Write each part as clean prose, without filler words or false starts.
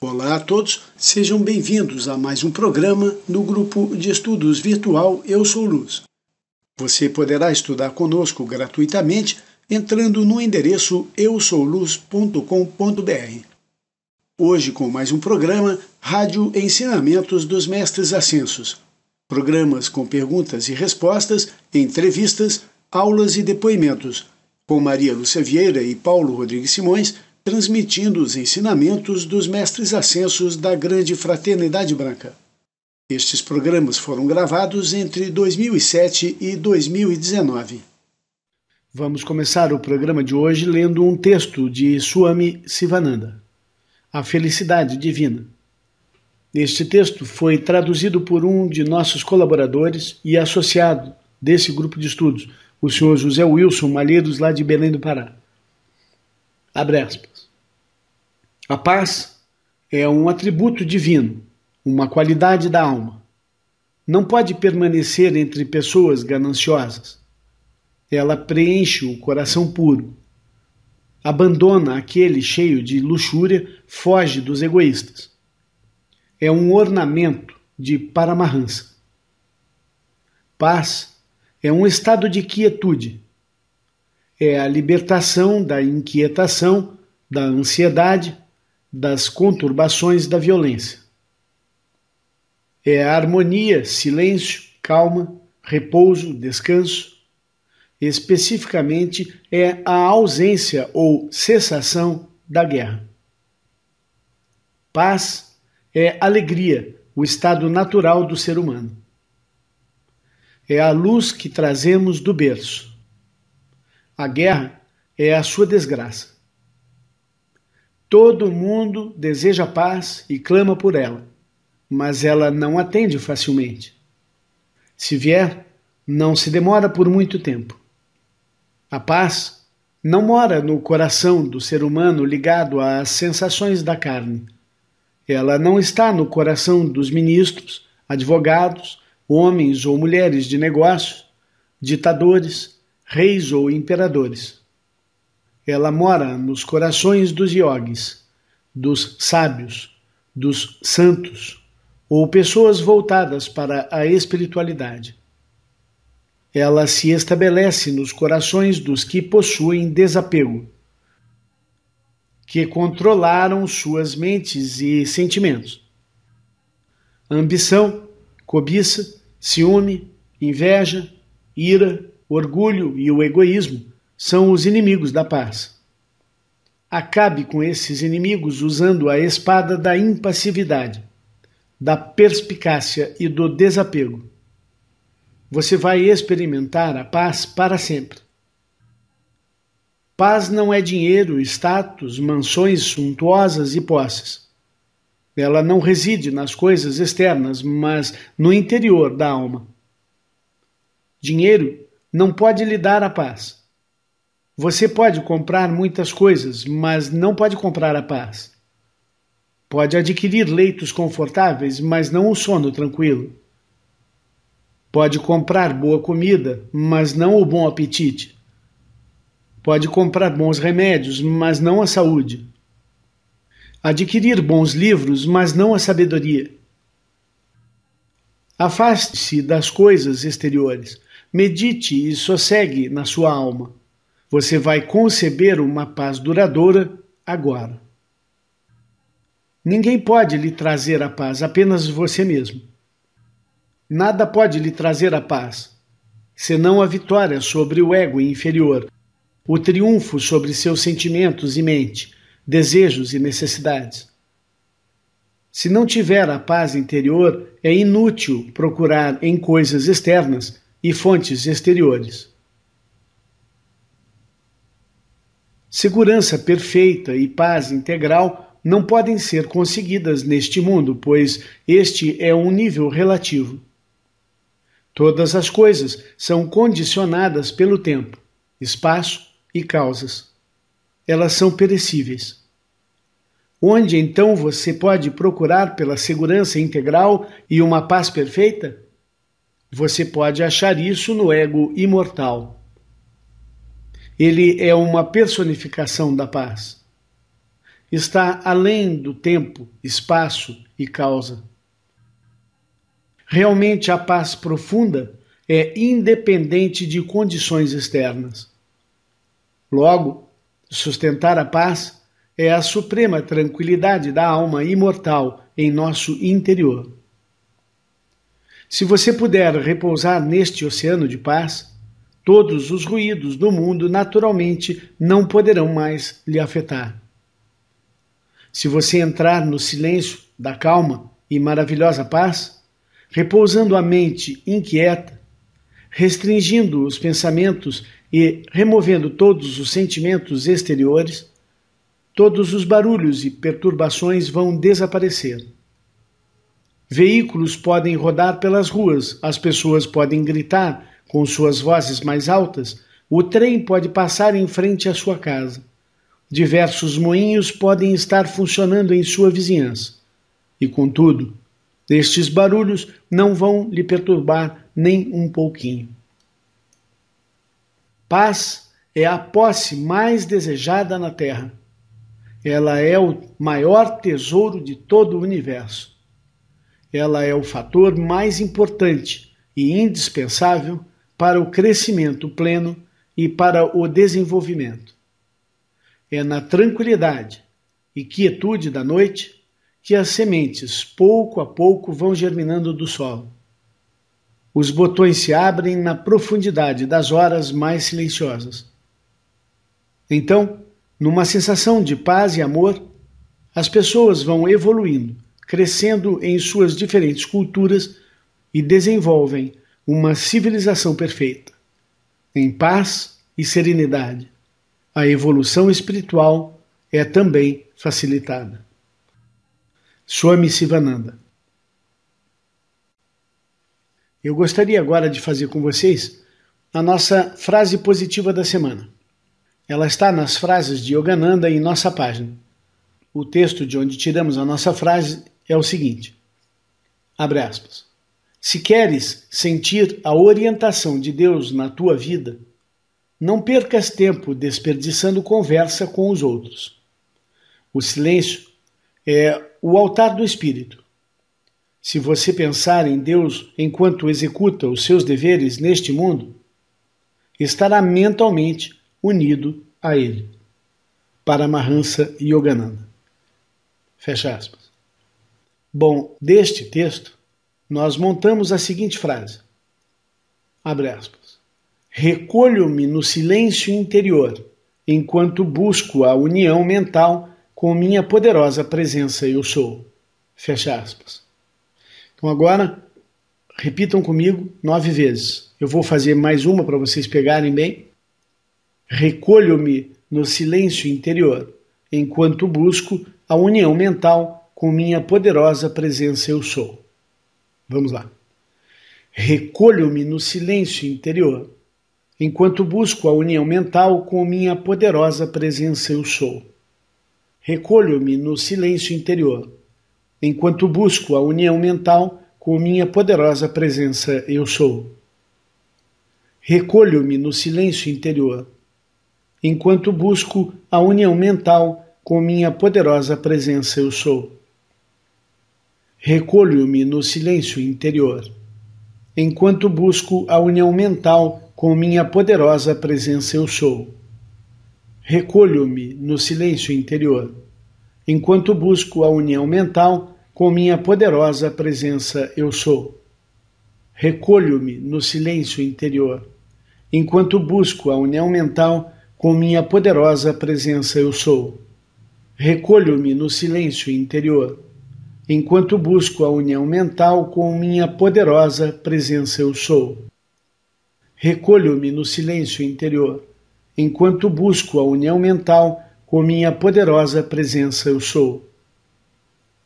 Olá a todos, sejam bem-vindos a mais um programa no grupo de estudos virtual Eu Sou Luz. Você poderá estudar conosco gratuitamente entrando no endereço eusouluz.com.br. Hoje com mais um programa Rádio Ensinamentos dos Mestres Ascensos. Programas com perguntas e respostas, entrevistas, aulas e depoimentos, com Maria Lúcia Vieira e Paulo Rodrigues Simões, transmitindo os ensinamentos dos Mestres Ascensos da Grande Fraternidade Branca. Estes programas foram gravados entre 2007 e 2019. Vamos começar o programa de hoje lendo um texto de Swami Sivananda, A Felicidade Divina. Este texto foi traduzido por um de nossos colaboradores e associado desse grupo de estudos, o senhor José Wilson Malheiros, lá de Belém do Pará. Abre aspas. A paz é um atributo divino, uma qualidade da alma. Não pode permanecer entre pessoas gananciosas. Ela preenche o coração puro. Abandona aquele cheio de luxúria, foge dos egoístas. É um ornamento de Paramahansa. Paz é um estado de quietude. É a libertação da inquietação, da ansiedade, das conturbações da violência. É a harmonia, silêncio, calma, repouso, descanso. Especificamente, é a ausência ou cessação da guerra. Paz é alegria, o estado natural do ser humano. É a luz que trazemos do berço. A guerra é a sua desgraça. Todo mundo deseja paz e clama por ela, mas ela não atende facilmente. Se vier, não se demora por muito tempo. A paz não mora no coração do ser humano ligado às sensações da carne. Ela não está no coração dos ministros, advogados, homens ou mulheres de negócios, ditadores, reis ou imperadores. Ela mora nos corações dos yogis, dos sábios, dos santos, ou pessoas voltadas para a espiritualidade. Ela se estabelece nos corações dos que possuem desapego, que controlaram suas mentes e sentimentos. Ambição, cobiça, ciúme, inveja, ira, orgulho e o egoísmo são os inimigos da paz. Acabe com esses inimigos usando a espada da impassividade, da perspicácia e do desapego. Você vai experimentar a paz para sempre. Paz não é dinheiro, status, mansões suntuosas e posses. Ela não reside nas coisas externas, mas no interior da alma. Dinheiro não pode lhe dar a paz. Você pode comprar muitas coisas, mas não pode comprar a paz. Pode adquirir leitos confortáveis, mas não o sono tranquilo. Pode comprar boa comida, mas não o bom apetite. Pode comprar bons remédios, mas não a saúde. Adquirir bons livros, mas não a sabedoria. Afaste-se das coisas exteriores. Medite e sossegue na sua alma. Você vai conceber uma paz duradoura agora. Ninguém pode lhe trazer a paz, apenas você mesmo. Nada pode lhe trazer a paz, senão a vitória sobre o ego inferior, o triunfo sobre seus sentimentos e mente, desejos e necessidades. Se não tiver a paz interior, é inútil procurar em coisas externas e fontes exteriores. Segurança perfeita e paz integral não podem ser conseguidas neste mundo, pois este é um nível relativo. Todas as coisas são condicionadas pelo tempo, espaço e causas. Elas são perecíveis. Onde então você pode procurar pela segurança integral e uma paz perfeita? Você pode achar isso no ego imortal. Ele é uma personificação da paz. está além do tempo, espaço e causa. Realmente a paz profunda é independente de condições externas. Logo, sustentar a paz é a suprema tranquilidade da alma imortal em nosso interior. Se você puder repousar neste oceano de paz, todos os ruídos do mundo naturalmente não poderão mais lhe afetar. Se você entrar no silêncio da calma e maravilhosa paz, repousando a mente inquieta, restringindo os pensamentos e removendo todos os sentimentos exteriores, todos os barulhos e perturbações vão desaparecer. Veículos podem rodar pelas ruas, as pessoas podem gritar com suas vozes mais altas, o trem pode passar em frente à sua casa. Diversos moinhos podem estar funcionando em sua vizinhança. E, contudo, estes barulhos não vão lhe perturbar nem um pouquinho. Paz é a posse mais desejada na Terra. Ela é o maior tesouro de todo o universo. Ela é o fator mais importante e indispensável para o crescimento pleno e para o desenvolvimento. É na tranquilidade e quietude da noite que as sementes, pouco a pouco, vão germinando do solo. Os botões se abrem na profundidade das horas mais silenciosas. Então, numa sensação de paz e amor, as pessoas vão evoluindo, crescendo em suas diferentes culturas e desenvolvem uma civilização perfeita, em paz e serenidade. A evolução espiritual é também facilitada. Swami Sivananda. Eu gostaria agora de fazer com vocês a nossa frase positiva da semana. Ela está nas frases de Yogananda em nossa página. O texto de onde tiramos a nossa frase é o seguinte, abre aspas, se queres sentir a orientação de Deus na tua vida, não percas tempo desperdiçando conversa com os outros. O silêncio é o altar do espírito. Se você pensar em Deus enquanto executa os seus deveres neste mundo, estará mentalmente unido a Ele. Paramahansa Yogananda. Fecha aspas. Bom, deste texto, nós montamos a seguinte frase. Abre aspas. Recolho-me no silêncio interior, enquanto busco a união mental com minha poderosa presença eu sou. Fecha aspas. Então agora, repitam comigo 9 vezes. Eu vou fazer mais uma para vocês pegarem bem. Recolho-me no silêncio interior, enquanto busco a união mental com minha poderosa presença eu sou. Vamos lá. Recolho-me no silêncio interior, enquanto busco a união mental com minha poderosa presença eu sou. Recolho-me no silêncio interior, enquanto busco a união mental com minha poderosa presença eu sou. Recolho-me no silêncio interior, enquanto busco a união mental com minha poderosa presença eu sou. Recolho-me no silêncio interior, enquanto busco a união mental com minha poderosa presença eu sou. Recolho-me no silêncio interior, enquanto busco a união mental com minha poderosa presença eu sou. Recolho-me no silêncio interior, enquanto busco a união mental com minha poderosa presença eu sou. Recolho-me no silêncio interior, enquanto busco a união mental com minha poderosa presença eu sou. Recolho-me no silêncio interior, enquanto busco a união mental com minha poderosa presença eu sou.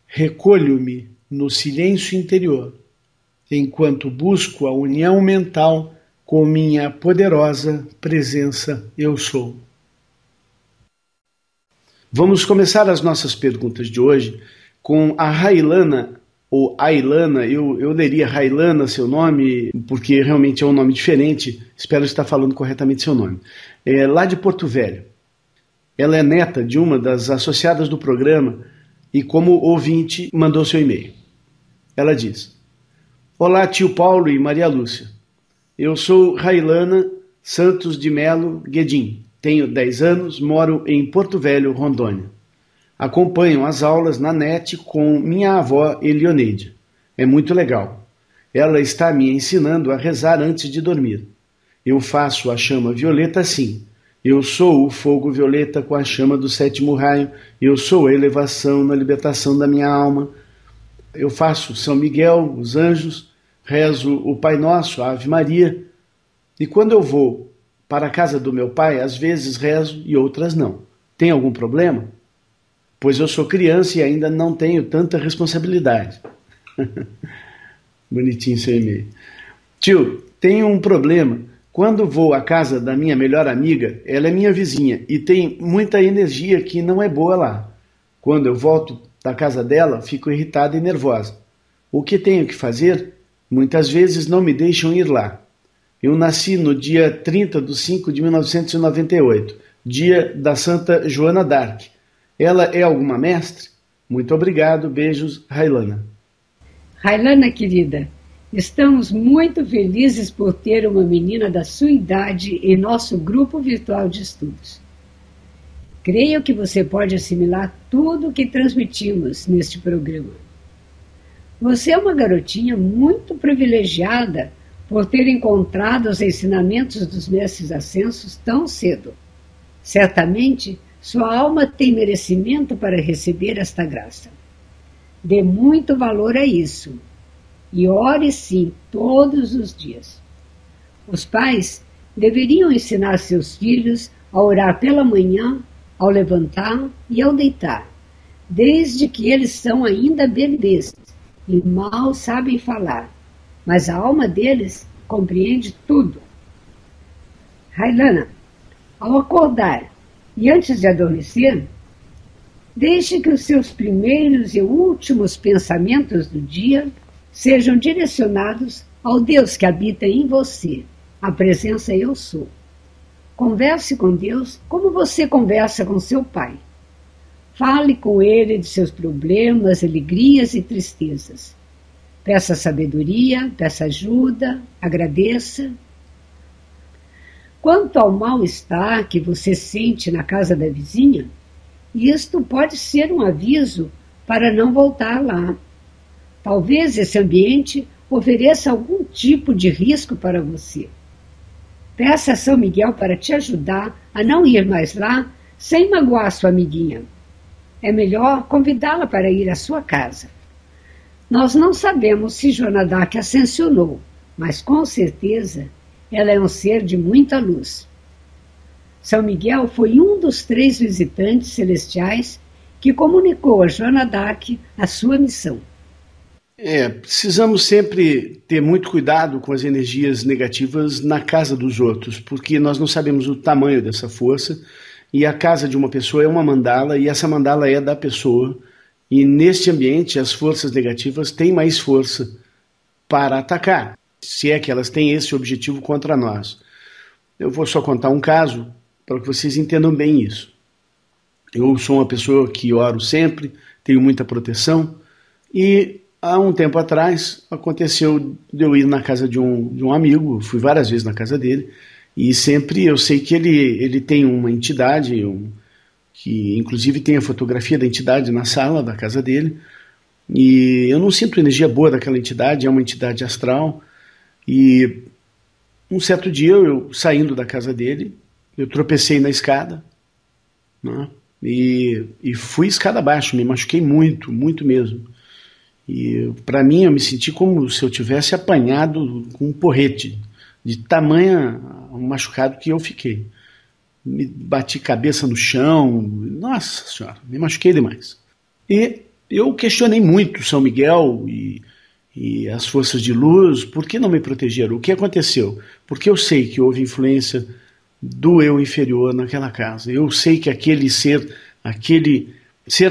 Recolho-me no silêncio interior, enquanto busco a união mental com minha poderosa presença eu sou. Vamos começar as nossas perguntas de hoje com a Railana, ou Ailana, eu leria Railana, seu nome, porque realmente é um nome diferente, espero estar falando corretamente seu nome. Lá de Porto Velho. Ela é neta de uma das associadas do programa e, como ouvinte, mandou seu e-mail. Ela diz: Olá, tio Paulo e Maria Lúcia. Eu sou Railana Santos de Melo Guedin. Tenho 10 anos, moro em Porto Velho, Rondônia. Acompanho as aulas na net com minha avó Elioneide. É muito legal. Ela está me ensinando a rezar antes de dormir. Eu faço a chama violeta assim. Eu sou o fogo violeta com a chama do 7º raio. Eu sou a elevação na libertação da minha alma. Eu faço São Miguel, os anjos, rezo o Pai Nosso, a Ave Maria. E quando eu vou para a casa do meu pai, às vezes rezo e outras não. Tem algum problema? Pois eu sou criança e ainda não tenho tanta responsabilidade. Bonitinho seu e-mail. Tio, tenho um problema. Quando vou à casa da minha melhor amiga, ela é minha vizinha e tem muita energia que não é boa lá. Quando eu volto da casa dela, fico irritada e nervosa. O que tenho que fazer? Muitas vezes não me deixam ir lá. Eu nasci no dia 30 de 5 de 1998, dia da Santa Joana d'Arc. Ela é alguma mestre? Muito obrigado, beijos, Railana. Railana, querida, estamos muito felizes por ter uma menina da sua idade em nosso grupo virtual de estudos. Creio que você pode assimilar tudo o que transmitimos neste programa. Você é uma garotinha muito privilegiada por ter encontrado os ensinamentos dos mestres ascensos tão cedo. Certamente, sua alma tem merecimento para receber esta graça. Dê muito valor a isso e ore sim todos os dias. Os pais deveriam ensinar seus filhos a orar pela manhã, ao levantar e ao deitar, desde que eles são ainda bebês e mal sabem falar, mas a alma deles compreende tudo. Railana, ao acordar e antes de adormecer, deixe que os seus primeiros e últimos pensamentos do dia sejam direcionados ao Deus que habita em você, a presença Eu Sou. Converse com Deus como você conversa com seu pai. Fale com Ele de seus problemas, alegrias e tristezas. Peça sabedoria, peça ajuda, agradeça. Quanto ao mal-estar que você sente na casa da vizinha, isto pode ser um aviso para não voltar lá. Talvez esse ambiente ofereça algum tipo de risco para você. Peça a São Miguel para te ajudar a não ir mais lá sem magoar sua amiguinha. É melhor convidá-la para ir à sua casa. Nós não sabemos se Joana d'Arc ascensionou, mas com certeza ela é um ser de muita luz. São Miguel foi um dos 3 visitantes celestiais que comunicou a Joana d'Arc a sua missão. Precisamos sempre ter muito cuidado com as energias negativas na casa dos outros, porque nós não sabemos o tamanho dessa força, e a casa de uma pessoa é uma mandala, e essa mandala é da pessoa, e neste ambiente as forças negativas têm mais força para atacar, se é que elas têm esse objetivo contra nós. Eu vou só contar um caso para que vocês entendam bem isso. Eu sou uma pessoa que oro sempre, tenho muita proteção, e há um tempo atrás aconteceu de eu ir na casa de um amigo, fui várias vezes na casa dele, e sempre eu sei que ele tem uma entidade, que inclusive tem a fotografia da entidade na sala da casa dele, e eu não sinto energia boa daquela entidade, é uma entidade astral, e um certo dia eu saindo da casa dele, eu tropecei na escada, né, e fui escada abaixo, me machuquei muito, muito mesmo. E para mim eu me senti como se eu tivesse apanhado com um porrete, de tamanha machucado que eu fiquei. Me bati cabeça no chão, nossa senhora, me machuquei demais. E eu questionei muito São Miguel e as forças de luz, por que não me protegeram? O que aconteceu? Porque eu sei que houve influência do eu inferior naquela casa. Eu sei que aquele ser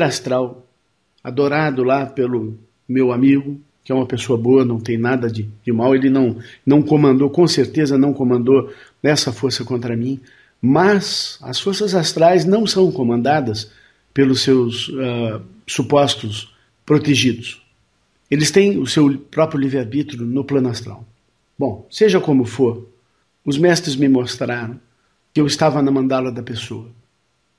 astral, adorado lá pelo meu amigo, que é uma pessoa boa, não tem nada de mal, ele não comandou, com certeza não comandou essa força contra mim, Mas as forças astrais não são comandadas pelos seus supostos protegidos. Eles têm o seu próprio livre-arbítrio no plano astral. Bom, seja como for, os mestres me mostraram que eu estava na mandala da pessoa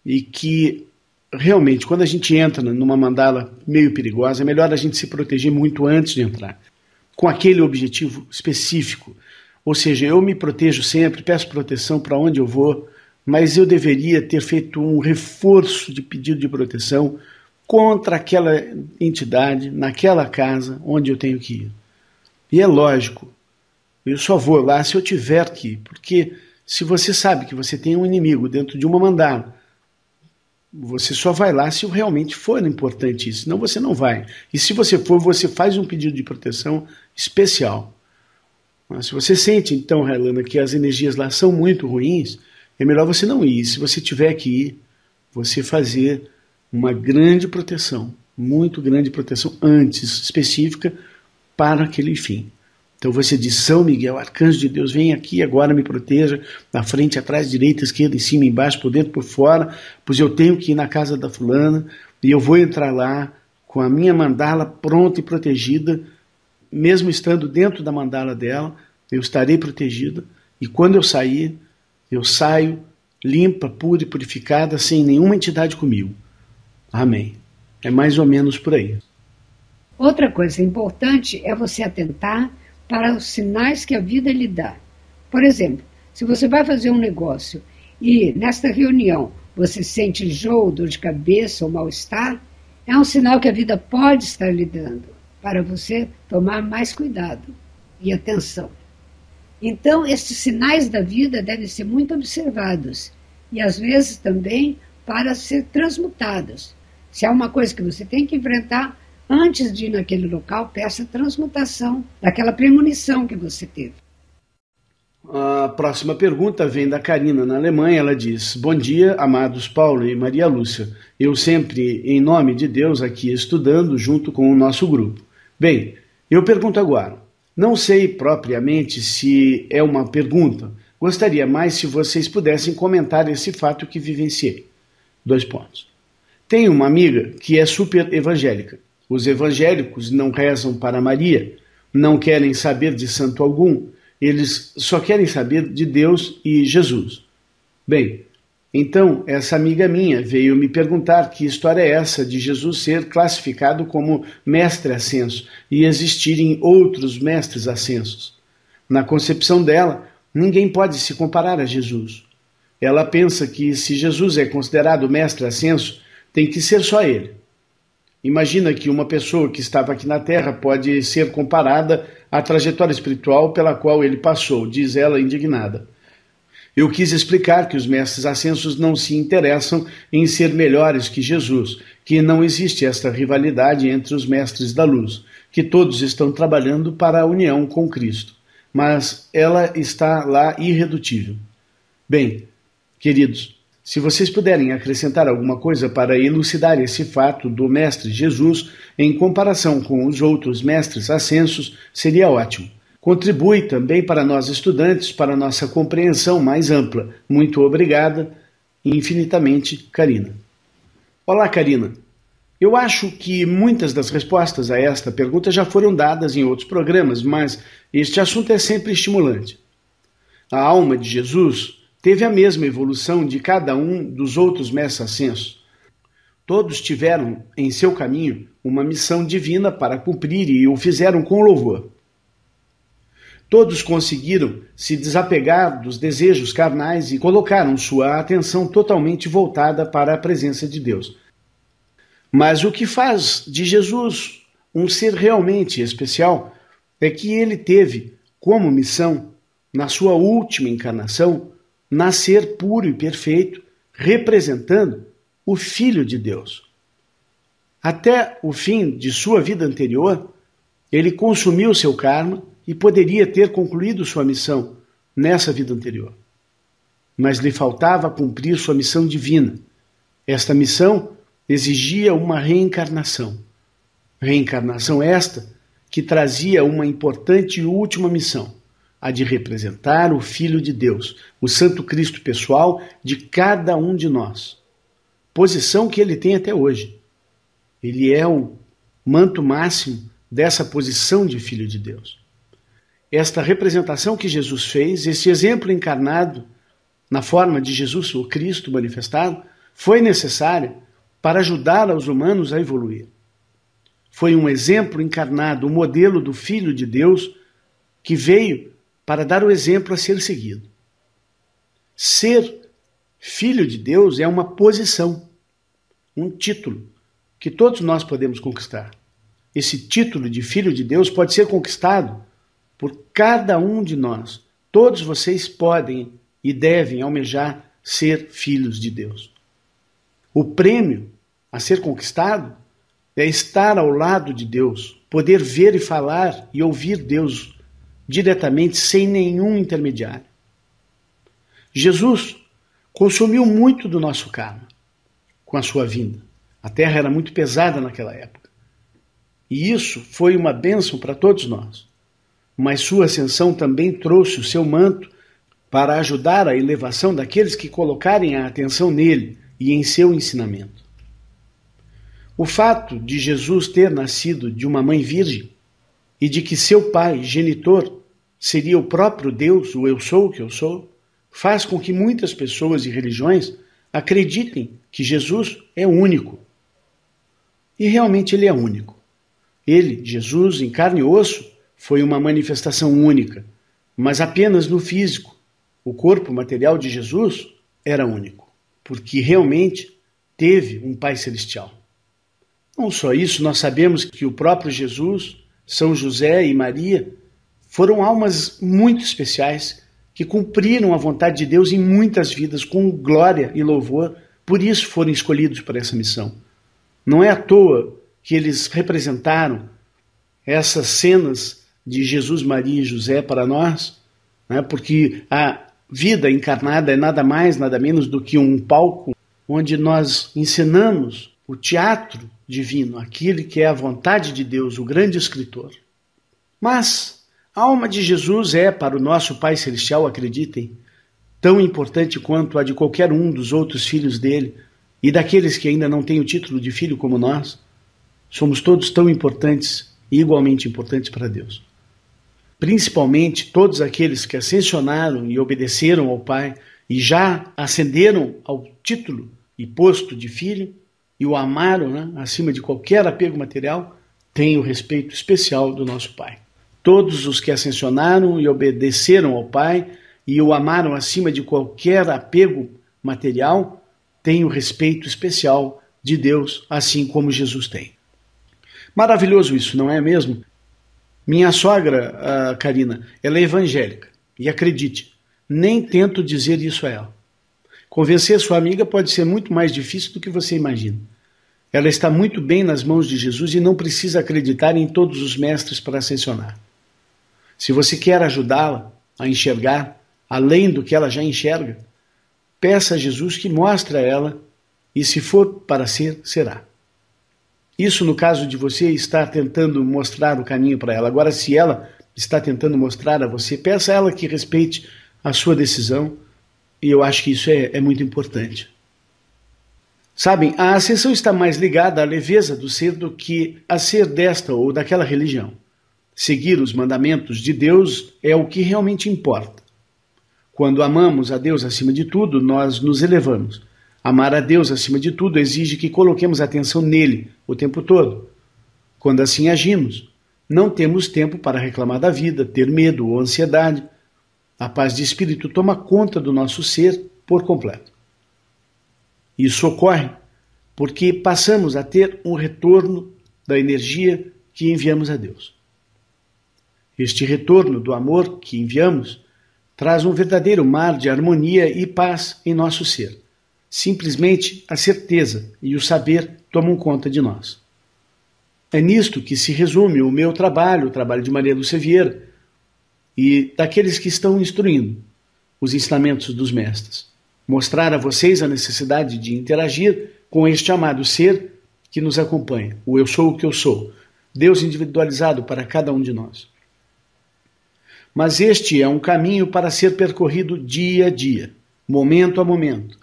e que realmente, quando a gente entra numa mandala meio perigosa, é melhor a gente se proteger muito antes de entrar, com aquele objetivo específico. Ou seja, eu me protejo sempre, peço proteção para onde eu vou, mas eu deveria ter feito um reforço de pedido de proteção contra aquela entidade, naquela casa onde eu tenho que ir. E é lógico, eu só vou lá se eu tiver que ir, porque se você sabe que você tem um inimigo dentro de uma mandala, você só vai lá se realmente for importante isso, senão você não vai. E se você for, você faz um pedido de proteção especial. Mas se você sente, então, Railana, que as energias lá são muito ruins, é melhor você não ir. Se você tiver que ir, você fazer uma grande proteção, muito grande proteção antes, específica, para aquele fim. Então você diz: São Miguel, arcanjo de Deus, vem aqui agora, me proteja, na frente, atrás, direita, esquerda, em cima, embaixo, por dentro, por fora, pois eu tenho que ir na casa da fulana, e eu vou entrar lá com a minha mandala pronta e protegida, mesmo estando dentro da mandala dela, eu estarei protegida, e quando eu sair, eu saio limpa, pura e purificada, sem nenhuma entidade comigo. Amém. É mais ou menos por aí. Outra coisa importante é você atentar para os sinais que a vida lhe dá. Por exemplo, se você vai fazer um negócio e nesta reunião você sente enjoo, dor de cabeça ou mal-estar, é um sinal que a vida pode estar lhe dando, para você tomar mais cuidado e atenção. Então, estes sinais da vida devem ser muito observados e, às vezes, também para ser transmutados. Se há uma coisa que você tem que enfrentar, antes de ir naquele local, peça a transmutação daquela premonição que você teve. A próxima pergunta vem da Karina, na Alemanha. Ela diz: Bom dia, amados Paulo e Maria Lúcia. Eu sempre, em nome de Deus, aqui estudando junto com o nosso grupo. Bem, eu pergunto agora. Não sei propriamente se é uma pergunta. Gostaria mais se vocês pudessem comentar esse fato que vivenciei. 2 pontos. Tenho uma amiga que é super evangélica. Os evangélicos não rezam para Maria, não querem saber de santo algum, eles só querem saber de Deus e Jesus. Bem, então essa amiga minha veio me perguntar que história é essa de Jesus ser classificado como mestre ascenso e existirem outros mestres ascensos. Na concepção dela, ninguém pode se comparar a Jesus. Ela pensa que se Jesus é considerado mestre ascenso, tem que ser só ele. Imagina que uma pessoa que estava aqui na Terra pode ser comparada à trajetória espiritual pela qual ele passou, diz ela indignada. Eu quis explicar que os mestres ascensos não se interessam em ser melhores que Jesus, que não existe esta rivalidade entre os mestres da luz, que todos estão trabalhando para a união com Cristo. Mas ela está lá irredutível. Bem, queridos, se vocês puderem acrescentar alguma coisa para elucidar esse fato do Mestre Jesus em comparação com os outros mestres ascensos, seria ótimo. Contribui também para nós estudantes, para nossa compreensão mais ampla. Muito obrigada, infinitamente, Karina. Olá, Karina. Eu acho que muitas das respostas a esta pergunta já foram dadas em outros programas, mas este assunto é sempre estimulante. A alma de Jesus teve a mesma evolução de cada um dos outros mestres ascensos. Todos tiveram em seu caminho uma missão divina para cumprir e o fizeram com louvor. Todos conseguiram se desapegar dos desejos carnais e colocaram sua atenção totalmente voltada para a presença de Deus. Mas o que faz de Jesus um ser realmente especial é que ele teve como missão, na sua última encarnação, nascer puro e perfeito, representando o Filho de Deus. Até o fim de sua vida anterior, ele consumiu seu karma e poderia ter concluído sua missão nessa vida anterior. Mas lhe faltava cumprir sua missão divina. Esta missão exigia uma reencarnação. Reencarnação esta que trazia uma importante e última missão, a de representar o Filho de Deus, o Santo Cristo pessoal de cada um de nós. Posição que ele tem até hoje. Ele é o manto máximo dessa posição de Filho de Deus. Esta representação que Jesus fez, esse exemplo encarnado na forma de Jesus, o Cristo manifestado, foi necessária para ajudar os humanos a evoluir. Foi um exemplo encarnado, um modelo do Filho de Deus que veio para dar o exemplo a ser seguido. Ser Filho de Deus é uma posição, um título que todos nós podemos conquistar. Esse título de Filho de Deus pode ser conquistado por cada um de nós. Todos vocês podem e devem almejar ser filhos de Deus. O prêmio a ser conquistado é estar ao lado de Deus, poder ver e falar e ouvir Deus diretamente, sem nenhum intermediário. Jesus consumiu muito do nosso karma com a sua vinda. A terra era muito pesada naquela época. E isso foi uma bênção para todos nós. Mas sua ascensão também trouxe o seu manto para ajudar a elevação daqueles que colocarem a atenção nele e em seu ensinamento. O fato de Jesus ter nascido de uma mãe virgem e de que seu pai, genitor, seria o próprio Deus, o eu sou o que eu sou, faz com que muitas pessoas e religiões acreditem que Jesus é único. E realmente ele é único. Ele, Jesus, em carne e osso, foi uma manifestação única, mas apenas no físico. O corpo material de Jesus era único, porque realmente teve um Pai Celestial. Não só isso, nós sabemos que o próprio Jesus, São José e Maria foram almas muito especiais que cumpriram a vontade de Deus em muitas vidas com glória e louvor, por isso foram escolhidos para essa missão. Não é à toa que eles representaram essas cenas de Jesus, Maria e José para nós, né? Porque a vida encarnada é nada mais, nada menos do que um palco onde nós encenamos o teatro divino, aquele que é a vontade de Deus, o grande escritor. Mas a alma de Jesus é, para o nosso Pai Celestial, acreditem, tão importante quanto a de qualquer um dos outros filhos dele e daqueles que ainda não têm o título de filho como nós. Somos todos tão importantes e igualmente importantes para Deus. Principalmente todos aqueles que ascensionaram e obedeceram ao Pai e já ascenderam ao título e posto de filho e o amaram, né, acima de qualquer apego material, têm o respeito especial do nosso Pai. Todos os que ascensionaram e obedeceram ao Pai e o amaram acima de qualquer apego material têm o respeito especial de Deus, assim como Jesus tem. Maravilhoso isso, não é mesmo? Minha sogra, a Karina, ela é evangélica. E acredite, nem tento dizer isso a ela. Convencer sua amiga pode ser muito mais difícil do que você imagina. Ela está muito bem nas mãos de Jesus e não precisa acreditar em todos os mestres para ascensionar. Se você quer ajudá-la a enxergar além do que ela já enxerga, peça a Jesus que mostre a ela e se for para ser, será. Isso no caso de você estar tentando mostrar o caminho para ela. Agora, se ela está tentando mostrar a você, peça a ela que respeite a sua decisão, e eu acho que isso é muito importante. Sabem, a ascensão está mais ligada à leveza do ser do que a ser desta ou daquela religião. Seguir os mandamentos de Deus é o que realmente importa. Quando amamos a Deus acima de tudo, nós nos elevamos. Amar a Deus acima de tudo exige que coloquemos atenção nele o tempo todo. Quando assim agimos, não temos tempo para reclamar da vida, ter medo ou ansiedade. A paz de espírito toma conta do nosso ser por completo. Isso ocorre porque passamos a ter um retorno da energia que enviamos a Deus. Este retorno do amor que enviamos traz um verdadeiro mar de harmonia e paz em nosso ser. Simplesmente a certeza e o saber tomam conta de nós. É nisto que se resume o meu trabalho, o trabalho de Maria Lúcia Vieira e daqueles que estão instruindo os ensinamentos dos mestres. Mostrar a vocês a necessidade de interagir com este amado ser que nos acompanha, o eu sou o que eu sou, Deus individualizado para cada um de nós. mas este é um caminho para ser percorrido dia a dia, momento a momento,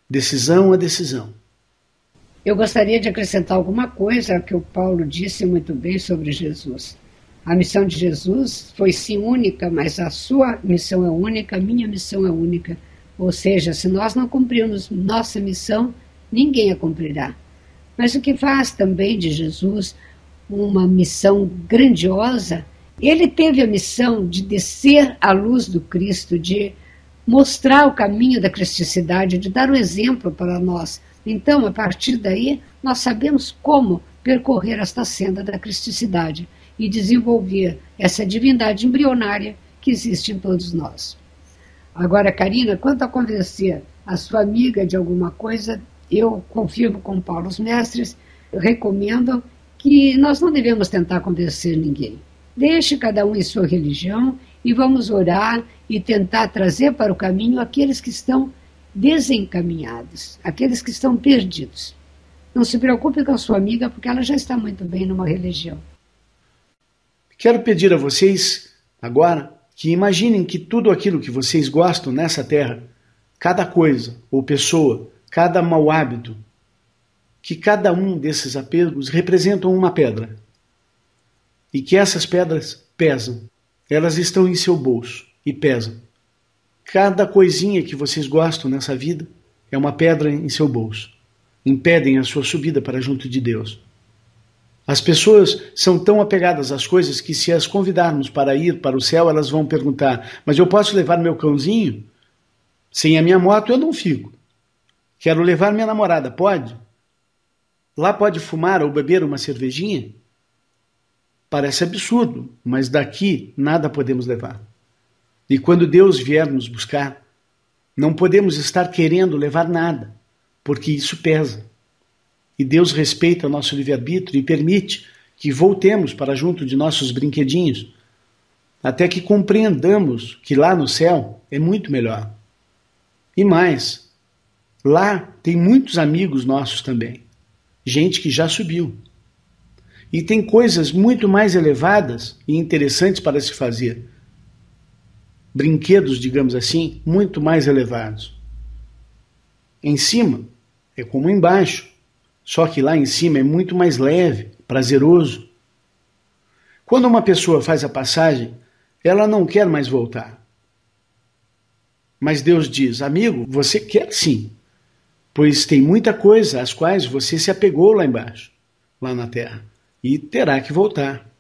decisão a decisão. Eu gostaria de acrescentar alguma coisa ao que o Paulo disse muito bem sobre Jesus. A missão de Jesus foi sim única, mas a sua missão é única, a minha missão é única. Ou seja, se nós não cumprirmos nossa missão, ninguém a cumprirá. Mas o que faz também de Jesus uma missão grandiosa, ele teve a missão de descer à luz do Cristo, de mostrar o caminho da cristicidade, de dar um exemplo para nós. Então, a partir daí, nós sabemos como percorrer esta senda da cristicidade e desenvolver essa divindade embrionária que existe em todos nós. Agora, Karina, quanto a convencer a sua amiga de alguma coisa, eu confirmo com Paulo. Os mestres recomendam que nós não devemos tentar convencer ninguém. Deixe cada um em sua religião e vamos orar e tentar trazer para o caminho aqueles que estão desencaminhados, aqueles que estão perdidos. Não se preocupe com a sua amiga, porque ela já está muito bem numa religião. Quero pedir a vocês, agora, que imaginem que tudo aquilo que vocês gostam nessa terra, cada coisa ou pessoa, cada mau hábito, que cada um desses apegos representam uma pedra. E que essas pedras pesam. Elas estão em seu bolso e pesam. Cada coisinha que vocês gostam nessa vida é uma pedra em seu bolso. Impedem a sua subida para junto de Deus. As pessoas são tão apegadas às coisas que, se as convidarmos para ir para o céu, elas vão perguntar: mas eu posso levar meu cãozinho? Sem a minha moto eu não fico. Quero levar minha namorada, pode? Lá pode fumar ou beber uma cervejinha? Parece absurdo, mas daqui nada podemos levar. E quando Deus vier nos buscar, não podemos estar querendo levar nada, porque isso pesa. E Deus respeita nosso livre-arbítrio e permite que voltemos para junto de nossos brinquedinhos, até que compreendamos que lá no céu é muito melhor. E mais, lá tem muitos amigos nossos também, gente que já subiu. E tem coisas muito mais elevadas e interessantes para se fazer. Brinquedos, digamos assim, muito mais elevados. Em cima é como embaixo, só que lá em cima é muito mais leve, prazeroso. Quando uma pessoa faz a passagem, ela não quer mais voltar. Mas Deus diz: amigo, você quer sim, pois tem muita coisa às quais você se apegou lá embaixo, lá na terra, e terá que voltar.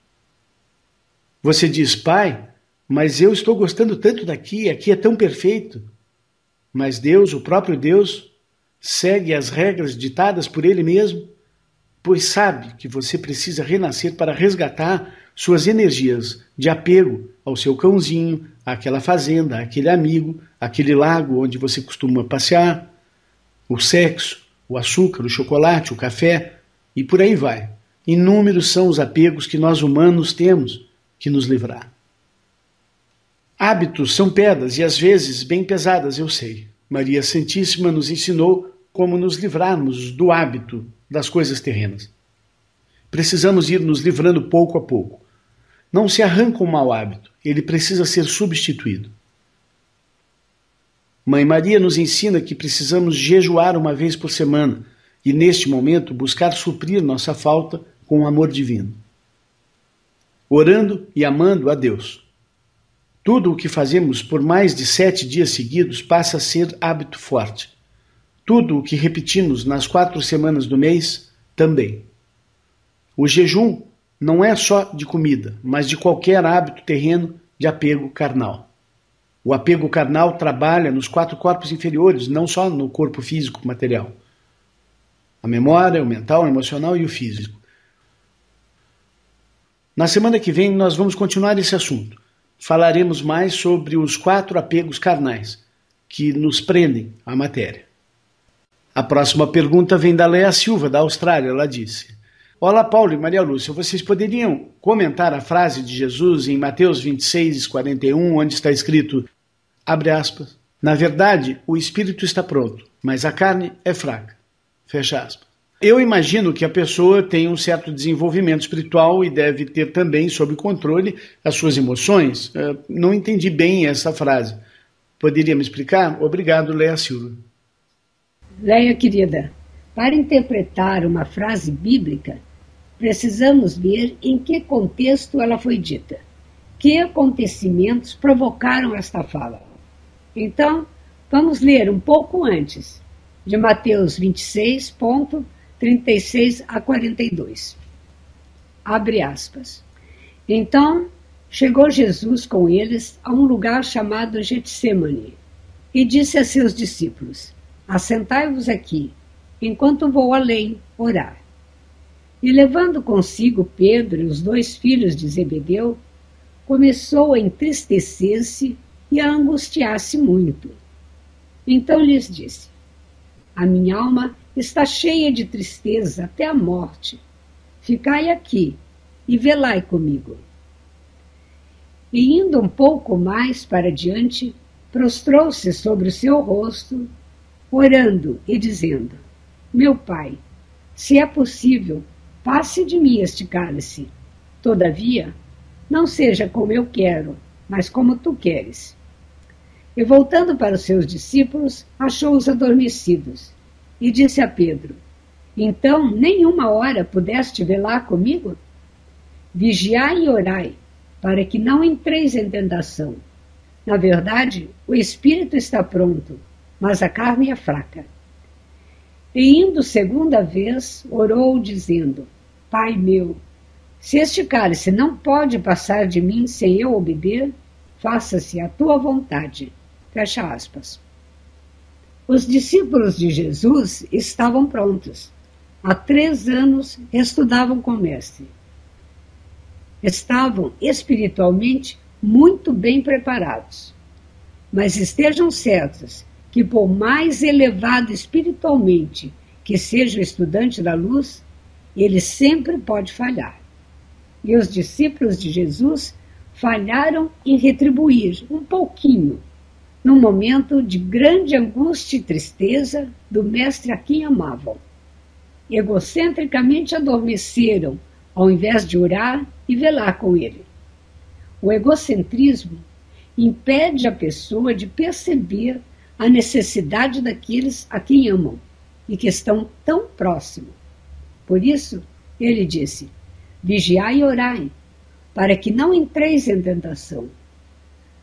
Você diz: pai, mas eu estou gostando tanto daqui, aqui é tão perfeito. Mas Deus, o próprio Deus, segue as regras ditadas por Ele mesmo, pois sabe que você precisa renascer para resgatar suas energias de apego ao seu cãozinho, àquela fazenda, àquele amigo, àquele lago onde você costuma passear, o sexo, o açúcar, o chocolate, o café, e por aí vai. Inúmeros são os apegos que nós humanos temos que nos livrar. Hábitos são pedras e às vezes bem pesadas, eu sei. Maria Santíssima nos ensinou como nos livrarmos do hábito das coisas terrenas. Precisamos ir nos livrando pouco a pouco. Não se arranca um mau hábito, ele precisa ser substituído. Mãe Maria nos ensina que precisamos jejuar uma vez por semana e, neste momento, buscar suprir nossa falta com o amor divino. Orando e amando a Deus. Tudo o que fazemos por mais de 7 dias seguidos passa a ser hábito forte. Tudo o que repetimos nas 4 semanas do mês, também. O jejum não é só de comida, mas de qualquer hábito terreno de apego carnal. O apego carnal trabalha nos 4 corpos inferiores, não só no corpo físico material. A memória, o mental, o emocional e o físico. Na semana que vem nós vamos continuar esse assunto. Falaremos mais sobre os 4 apegos carnais que nos prendem à matéria. A próxima pergunta vem da Leia Silva, da Austrália. Ela disse: olá, Paulo e Maria Lúcia, vocês poderiam comentar a frase de Jesus em Mateus 26:41, onde está escrito, abre aspas, na verdade, o espírito está pronto, mas a carne é fraca, fecha aspas. Eu imagino que a pessoa tem um certo desenvolvimento espiritual e deve ter também sob controle as suas emoções. Não entendi bem essa frase. Poderia me explicar? Obrigado, Leia Silva. Leia, querida, para interpretar uma frase bíblica, precisamos ver em que contexto ela foi dita. Que acontecimentos provocaram esta fala? Então, vamos ler um pouco antes, de Mateus 26, 36 a 42. Abre aspas. Então, chegou Jesus com eles a um lugar chamado Getsêmani e disse a seus discípulos: assentai-vos aqui, enquanto vou além orar. E levando consigo Pedro e os 2 filhos de Zebedeu, começou a entristecer-se e a angustiar-se muito. Então lhes disse: a minha alma está cheia de tristeza até a morte. Ficai aqui e velai comigo. E indo um pouco mais para diante, prostrou-se sobre o seu rosto, orando e dizendo: meu Pai, se é possível, passe de mim este cálice. Todavia, não seja como eu quero, mas como tu queres. E voltando para os seus discípulos, achou-os adormecidos, e disse a Pedro: então, nenhuma hora pudeste velar comigo? Vigiai e orai, para que não entreis em tentação. Na verdade, o espírito está pronto, mas a carne é fraca. E indo segunda vez, orou, dizendo: Pai meu, se este cálice não pode passar de mim sem eu o beber, faça-se a tua vontade. Fecha aspas. Os discípulos de Jesus estavam prontos. Há 3 anos estudavam com o Mestre. Estavam espiritualmente muito bem preparados. Mas estejam certos que, por mais elevado espiritualmente que seja o estudante da luz, ele sempre pode falhar. E os discípulos de Jesus falharam em retribuir um pouquinho, num momento de grande angústia e tristeza do Mestre a quem amavam. Egocentricamente adormeceram, ao invés de orar e velar com ele. O egocentrismo impede a pessoa de perceber a necessidade daqueles a quem amam e que estão tão próximos. Por isso, ele disse: vigiai e orai, para que não entreis em tentação.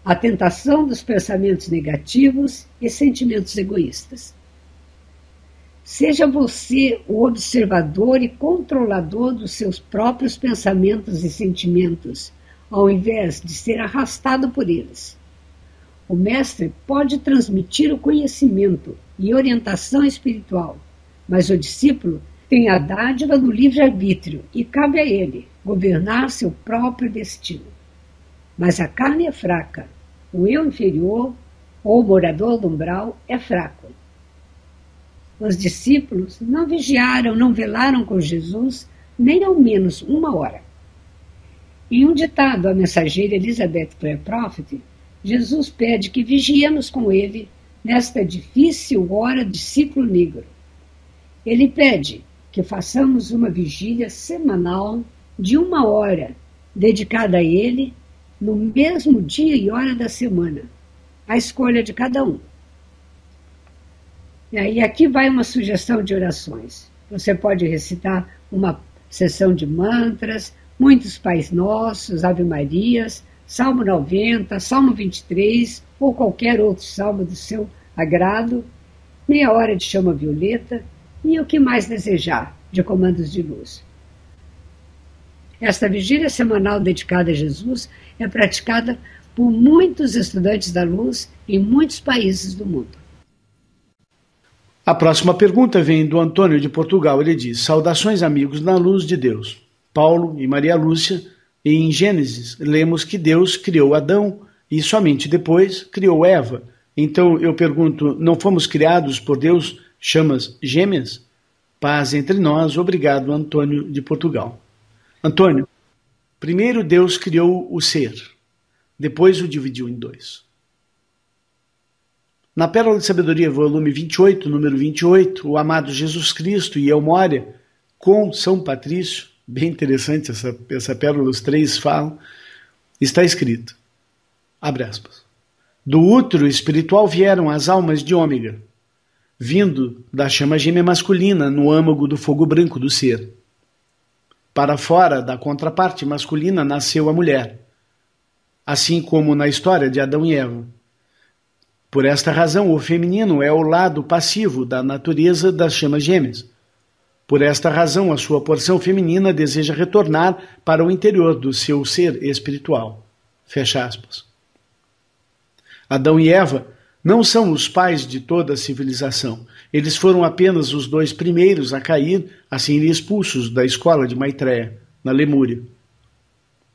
A tentação dos pensamentos negativos e sentimentos egoístas. Seja você o observador e controlador dos seus próprios pensamentos e sentimentos, ao invés de ser arrastado por eles. O mestre pode transmitir o conhecimento e orientação espiritual, mas o discípulo tem a dádiva do livre-arbítrio e cabe a ele governar seu próprio destino. Mas a carne é fraca, o eu inferior, ou morador do umbral, é fraco. Os discípulos não vigiaram, não velaram com Jesus, nem ao menos 1 hora. Em um ditado à mensageira Elizabeth Clare Prophet, Jesus pede que vigiemos com ele nesta difícil hora de ciclo negro. Ele pede que façamos uma vigília semanal de 1 hora, dedicada a ele, no mesmo dia e hora da semana, à escolha de cada um. E aqui vai uma sugestão de orações. Você pode recitar uma sessão de mantras, muitos Pais Nossos, Ave Marias, Salmo 90, Salmo 23 ou qualquer outro salmo do seu agrado, meia hora de chama violeta e o que mais desejar de comandos de luz. Esta vigília semanal dedicada a Jesus é praticada por muitos estudantes da luz em muitos países do mundo. A próxima pergunta vem do Antônio de Portugal. Ele diz: saudações, amigos, na luz de Deus. Paulo e Maria Lúcia, e em Gênesis lemos que Deus criou Adão e somente depois criou Eva. Então eu pergunto, não fomos criados por Deus chamas gêmeas? Paz entre nós. Obrigado, Antônio de Portugal. Antônio, primeiro Deus criou o ser, depois o dividiu em 2. Na Pérola de Sabedoria, volume 28, número 28, o amado Jesus Cristo e Eumória, com São Patrício, bem interessante essa pérola, os três falam, está escrito, abre aspas, do útero espiritual vieram as almas de ômega, vindo da chama gêmea masculina no âmago do fogo branco do ser. Para fora da contraparte masculina nasceu a mulher, assim como na história de Adão e Eva. Por esta razão, o feminino é o lado passivo da natureza das chamas gêmeas. Por esta razão, a sua porção feminina deseja retornar para o interior do seu ser espiritual. Fecha aspas. Adão e Eva não são os pais de toda a civilização. Eles foram apenas os dois primeiros a cair, a serem expulsos da escola de Maitreya, na Lemúria.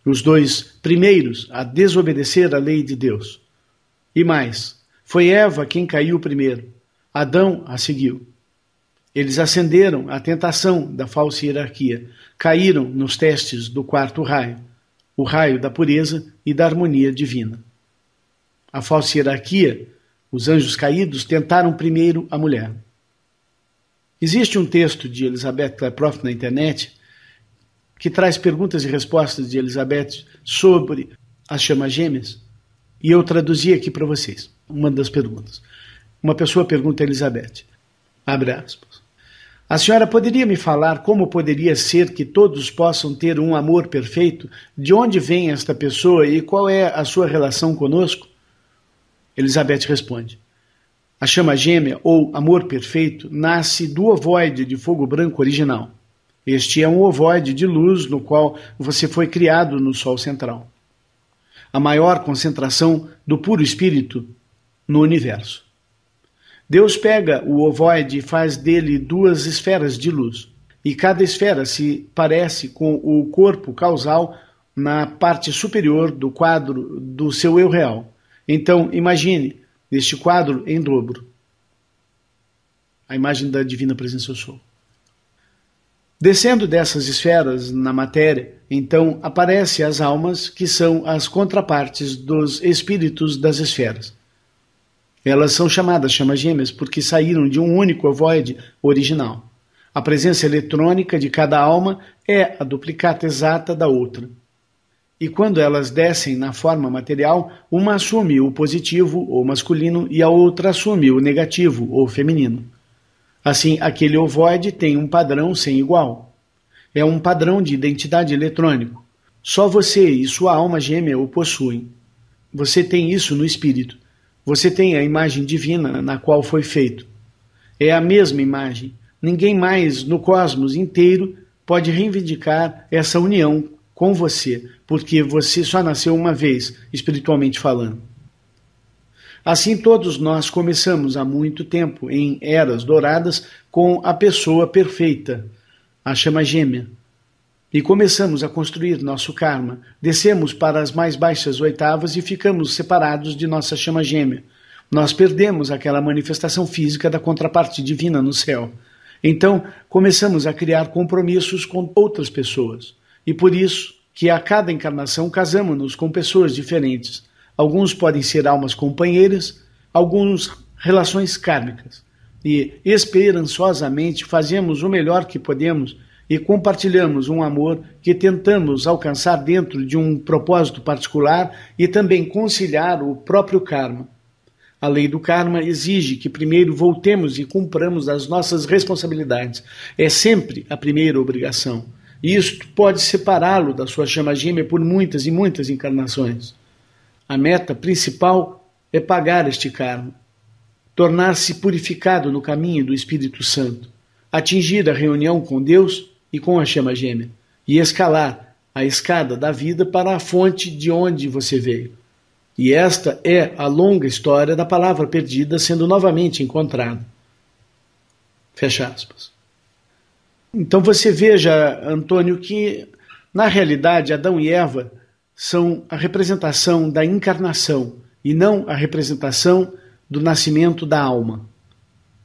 Os dois primeiros a desobedecer a lei de Deus. E mais, foi Eva quem caiu primeiro. Adão a seguiu. Eles ascenderam à tentação da falsa hierarquia, caíram nos testes do quarto raio, o raio da pureza e da harmonia divina. A falsa hierarquia, os anjos caídos, tentaram primeiro a mulher. Existe um texto de Elizabeth Klaproth na internet que traz perguntas e respostas de Elizabeth sobre as chamas gêmeas, e eu traduzi aqui para vocês uma das perguntas. Uma pessoa pergunta a Elizabeth, abre aspas, a senhora poderia me falar como poderia ser que todos possam ter um amor perfeito? De onde vem esta pessoa e qual é a sua relação conosco? Elizabeth responde, a chama gêmea, ou amor perfeito, nasce do ovoide de fogo branco original. Este é um ovoide de luz no qual você foi criado no Sol central. A maior concentração do puro espírito no universo. Deus pega o ovoide e faz dele duas esferas de luz, e cada esfera se parece com o corpo causal na parte superior do quadro do seu eu real. Então, imagine este quadro em dobro. A imagem da Divina Presença Eu Sou. Descendo dessas esferas na matéria, então aparecem as almas que são as contrapartes dos espíritos das esferas. Elas são chamadas chamas gêmeas porque saíram de um único ovoide original. A presença eletrônica de cada alma é a duplicata exata da outra. E quando elas descem na forma material, uma assume o positivo ou masculino e a outra assume o negativo ou feminino. Assim, aquele ovoide tem um padrão sem igual. É um padrão de identidade eletrônico. Só você e sua alma gêmea o possuem. Você tem isso no espírito. Você tem a imagem divina na qual foi feito. É a mesma imagem. Ninguém mais no cosmos inteiro pode reivindicar essa união com você, porque você só nasceu uma vez, espiritualmente falando. Assim, todos nós começamos há muito tempo, em eras douradas, com a pessoa perfeita, a chama gêmea. E começamos a construir nosso karma. Descemos para as mais baixas oitavas e ficamos separados de nossa chama gêmea. Nós perdemos aquela manifestação física da contraparte divina no céu. Então, começamos a criar compromissos com outras pessoas. E por isso que a cada encarnação casamos-nos com pessoas diferentes. Alguns podem ser almas companheiras, alguns relações kármicas. E esperançosamente fazemos o melhor que podemos e compartilhamos um amor que tentamos alcançar dentro de um propósito particular e também conciliar o próprio karma. A lei do karma exige que primeiro voltemos e cumpramos as nossas responsabilidades. É sempre a primeira obrigação. E isto pode separá-lo da sua chama gêmea por muitas e muitas encarnações. A meta principal é pagar este karma, tornar-se purificado no caminho do Espírito Santo, atingir a reunião com Deus e com a chama gêmea, e escalar a escada da vida para a fonte de onde você veio. E esta é a longa história da palavra perdida sendo novamente encontrada. Fecha aspas. Então você veja, Antônio, que na realidade Adão e Eva são a representação da encarnação e não a representação do nascimento da alma.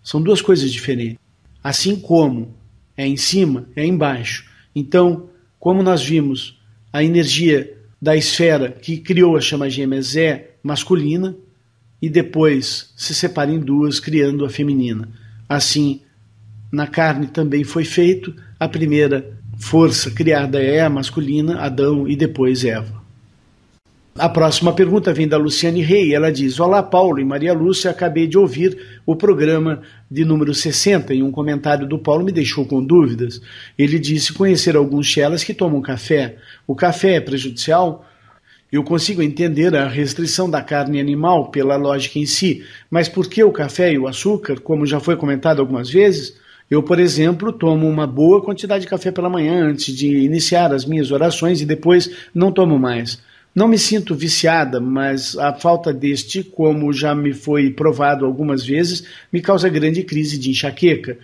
São duas coisas diferentes. Assim como é em cima, é embaixo. Então, como nós vimos, a energia da esfera que criou as chamas gêmeas é masculina e depois se separa em duas, criando a feminina. Assim, na carne também foi feito, a primeira força criada é a masculina, Adão, e depois Eva. A próxima pergunta vem da Luciane Rey. Ela diz: olá, Paulo e Maria Lúcia, acabei de ouvir o programa de número 60 e um comentário do Paulo me deixou com dúvidas. Ele disse conhecer alguns chelas que tomam café. O café é prejudicial? Eu consigo entender a restrição da carne animal pela lógica em si, mas por que o café e o açúcar, como já foi comentado algumas vezes? Eu, por exemplo, tomo uma boa quantidade de café pela manhã antes de iniciar as minhas orações e depois não tomo mais. Não me sinto viciada, mas a falta deste, como já me foi provado algumas vezes, me causa grande crise de enxaqueca.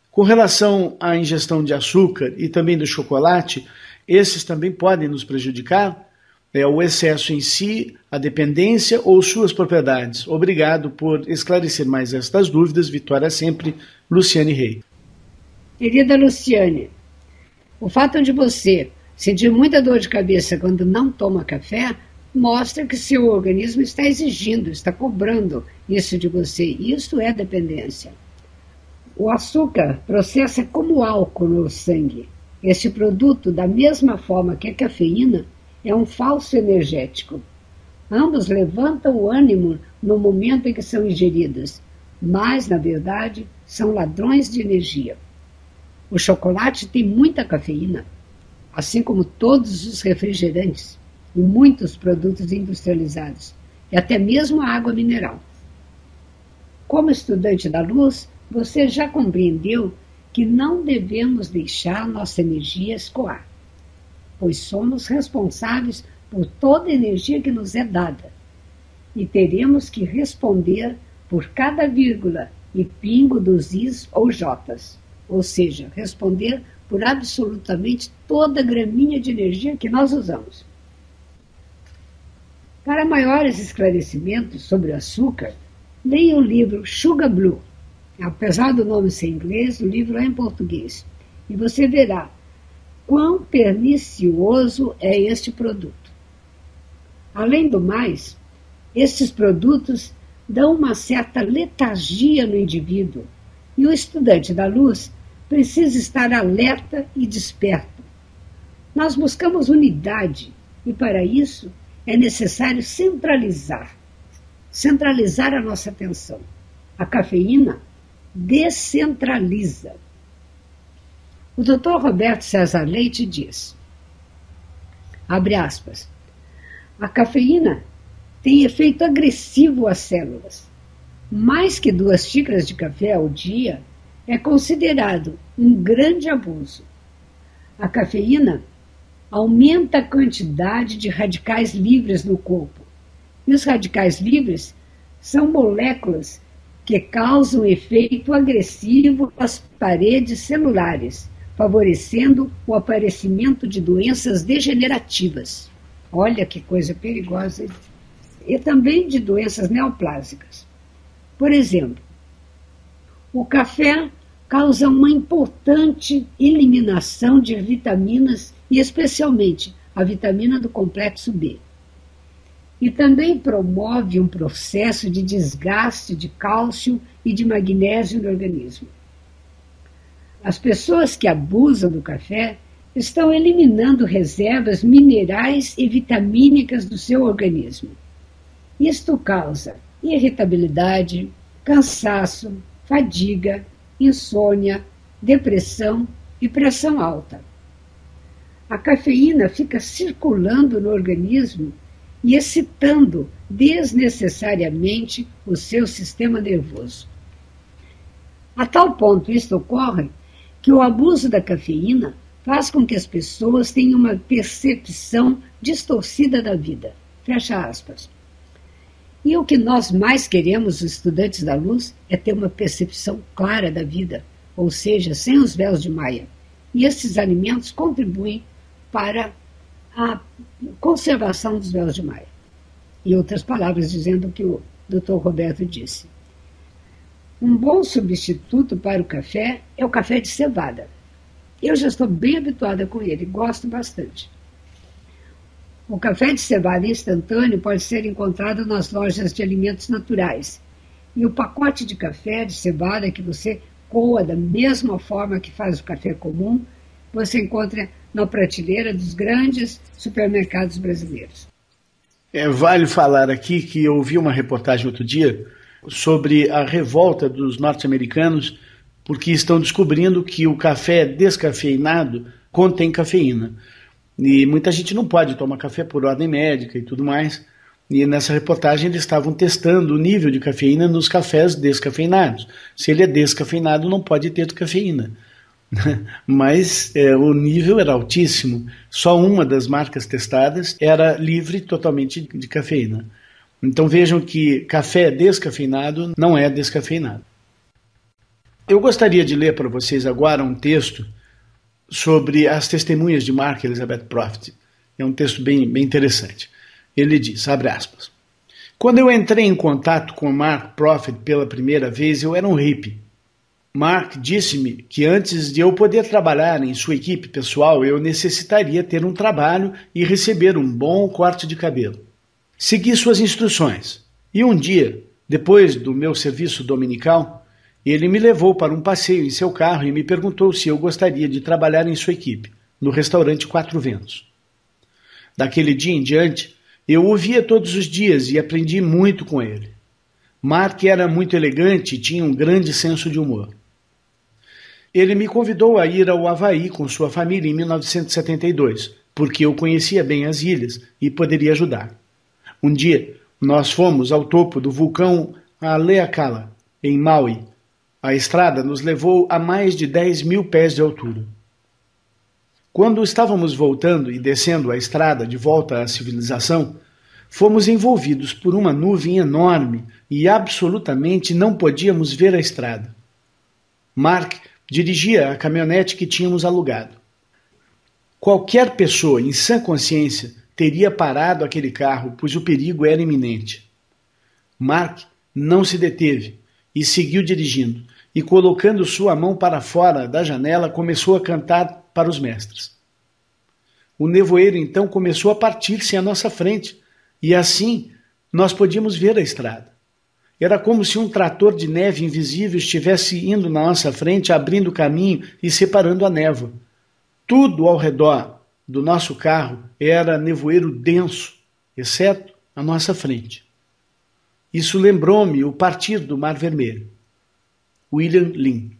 Com relação à ingestão de açúcar e também do chocolate, esses também podem nos prejudicar? O excesso em si, a dependência ou suas propriedades? Obrigado por esclarecer mais estas dúvidas. Vitória sempre, Luciane Rey. Querida Luciane, o fato de você sentir muita dor de cabeça quando não toma café mostra que seu organismo está exigindo, está cobrando isso de você. Isso é dependência. O açúcar processa como álcool no sangue. Este produto, da mesma forma que a cafeína, é um falso energético. Ambos levantam o ânimo no momento em que são ingeridos, mas, na verdade, são ladrões de energia. O chocolate tem muita cafeína, assim como todos os refrigerantes e muitos produtos industrializados, e até mesmo a água mineral. Como estudante da luz, você já compreendeu que não devemos deixar nossa energia escoar, pois somos responsáveis por toda a energia que nos é dada, e teremos que responder por cada vírgula e pingo dos is ou jotas, ou seja, responder por absolutamente toda a graminha de energia que nós usamos. Para maiores esclarecimentos sobre o açúcar, leia o livro Sugar Blue. Apesar do nome ser em inglês, o livro é em português. E você verá quão pernicioso é este produto. Além do mais, estes produtos dão uma certa letargia no indivíduo, e o estudante da luz precisa estar alerta e desperto. Nós buscamos unidade e, para isso, é necessário centralizar a nossa atenção. A cafeína descentraliza. O Dr. Roberto César Leite diz, abre aspas, a cafeína tem efeito agressivo às células. Mais que 2 xícaras de café ao dia é considerado um grande abuso. A cafeína aumenta a quantidade de radicais livres no corpo. E os radicais livres são moléculas que causam efeito agressivo às paredes celulares, favorecendo o aparecimento de doenças degenerativas. Olha que coisa perigosa. E também de doenças neoplásicas. Por exemplo, o café causa uma importante eliminação de vitaminas e especialmente a vitamina do complexo B. E também promove um processo de desgaste de cálcio e de magnésio no organismo. As pessoas que abusam do café estão eliminando reservas minerais e vitamínicas do seu organismo. Isto causa irritabilidade, cansaço, fadiga, insônia, depressão e pressão alta. A cafeína fica circulando no organismo e excitando desnecessariamente o seu sistema nervoso. A tal ponto isto ocorre que o abuso da cafeína faz com que as pessoas tenham uma percepção distorcida da vida. Fecha aspas. E o que nós mais queremos, os estudantes da luz, é ter uma percepção clara da vida, ou seja, sem os véus de Maia. E esses alimentos contribuem para a conservação dos véus de Maia. Em outras palavras, dizendo o que o Dr. Roberto disse. Um bom substituto para o café é o café de cevada. Eu já estou bem habituada com ele, gosto bastante. O café de cevada instantâneo pode ser encontrado nas lojas de alimentos naturais. E o pacote de café de cevada que você coa da mesma forma que faz o café comum, você encontra na prateleira dos grandes supermercados brasileiros. Vale falar aqui que eu ouvi uma reportagem outro dia sobre a revolta dos norte-americanos porque estão descobrindo que o café descafeinado contém cafeína. E muita gente não pode tomar café por ordem médica e tudo mais. E nessa reportagem eles estavam testando o nível de cafeína nos cafés descafeinados. Se ele é descafeinado, não pode ter cafeína. Mas o nível era altíssimo. Só uma das marcas testadas era livre totalmente de cafeína. Então vejam que café descafeinado não é descafeinado. Eu gostaria de ler para vocês agora um texto sobre as testemunhas de Mark Elizabeth Profit. É um texto bem interessante. Ele diz, abre aspas, quando eu entrei em contato com Mark Profit pela primeira vez, eu era um hippie. Mark disse-me que antes de eu poder trabalhar em sua equipe pessoal, eu necessitaria ter um trabalho e receber um bom corte de cabelo. Segui suas instruções e um dia, depois do meu serviço dominical, ele me levou para um passeio em seu carro e me perguntou se eu gostaria de trabalhar em sua equipe, no restaurante Quatro Ventos. Daquele dia em diante, eu o via todos os dias e aprendi muito com ele. Mark era muito elegante e tinha um grande senso de humor. Ele me convidou a ir ao Havaí com sua família em 1972, porque eu conhecia bem as ilhas e poderia ajudar. Um dia, nós fomos ao topo do vulcão Haleakala, em Maui. A estrada nos levou a mais de 10 mil pés de altura. Quando estávamos voltando e descendo a estrada de volta à civilização, fomos envolvidos por uma nuvem enorme e absolutamente não podíamos ver a estrada. Mark dirigia a caminhonete que tínhamos alugado. Qualquer pessoa em sã consciência teria parado aquele carro, pois o perigo era iminente. Mark não se deteve e seguiu dirigindo, e colocando sua mão para fora da janela, começou a cantar para os mestres. O nevoeiro então começou a partir-se à nossa frente, e assim nós podíamos ver a estrada. Era como se um trator de neve invisível estivesse indo na nossa frente, abrindo caminho e separando a névoa. Tudo ao redor do nosso carro era nevoeiro denso, exceto a nossa frente. Isso lembrou-me o partir do Mar Vermelho. William Lynn.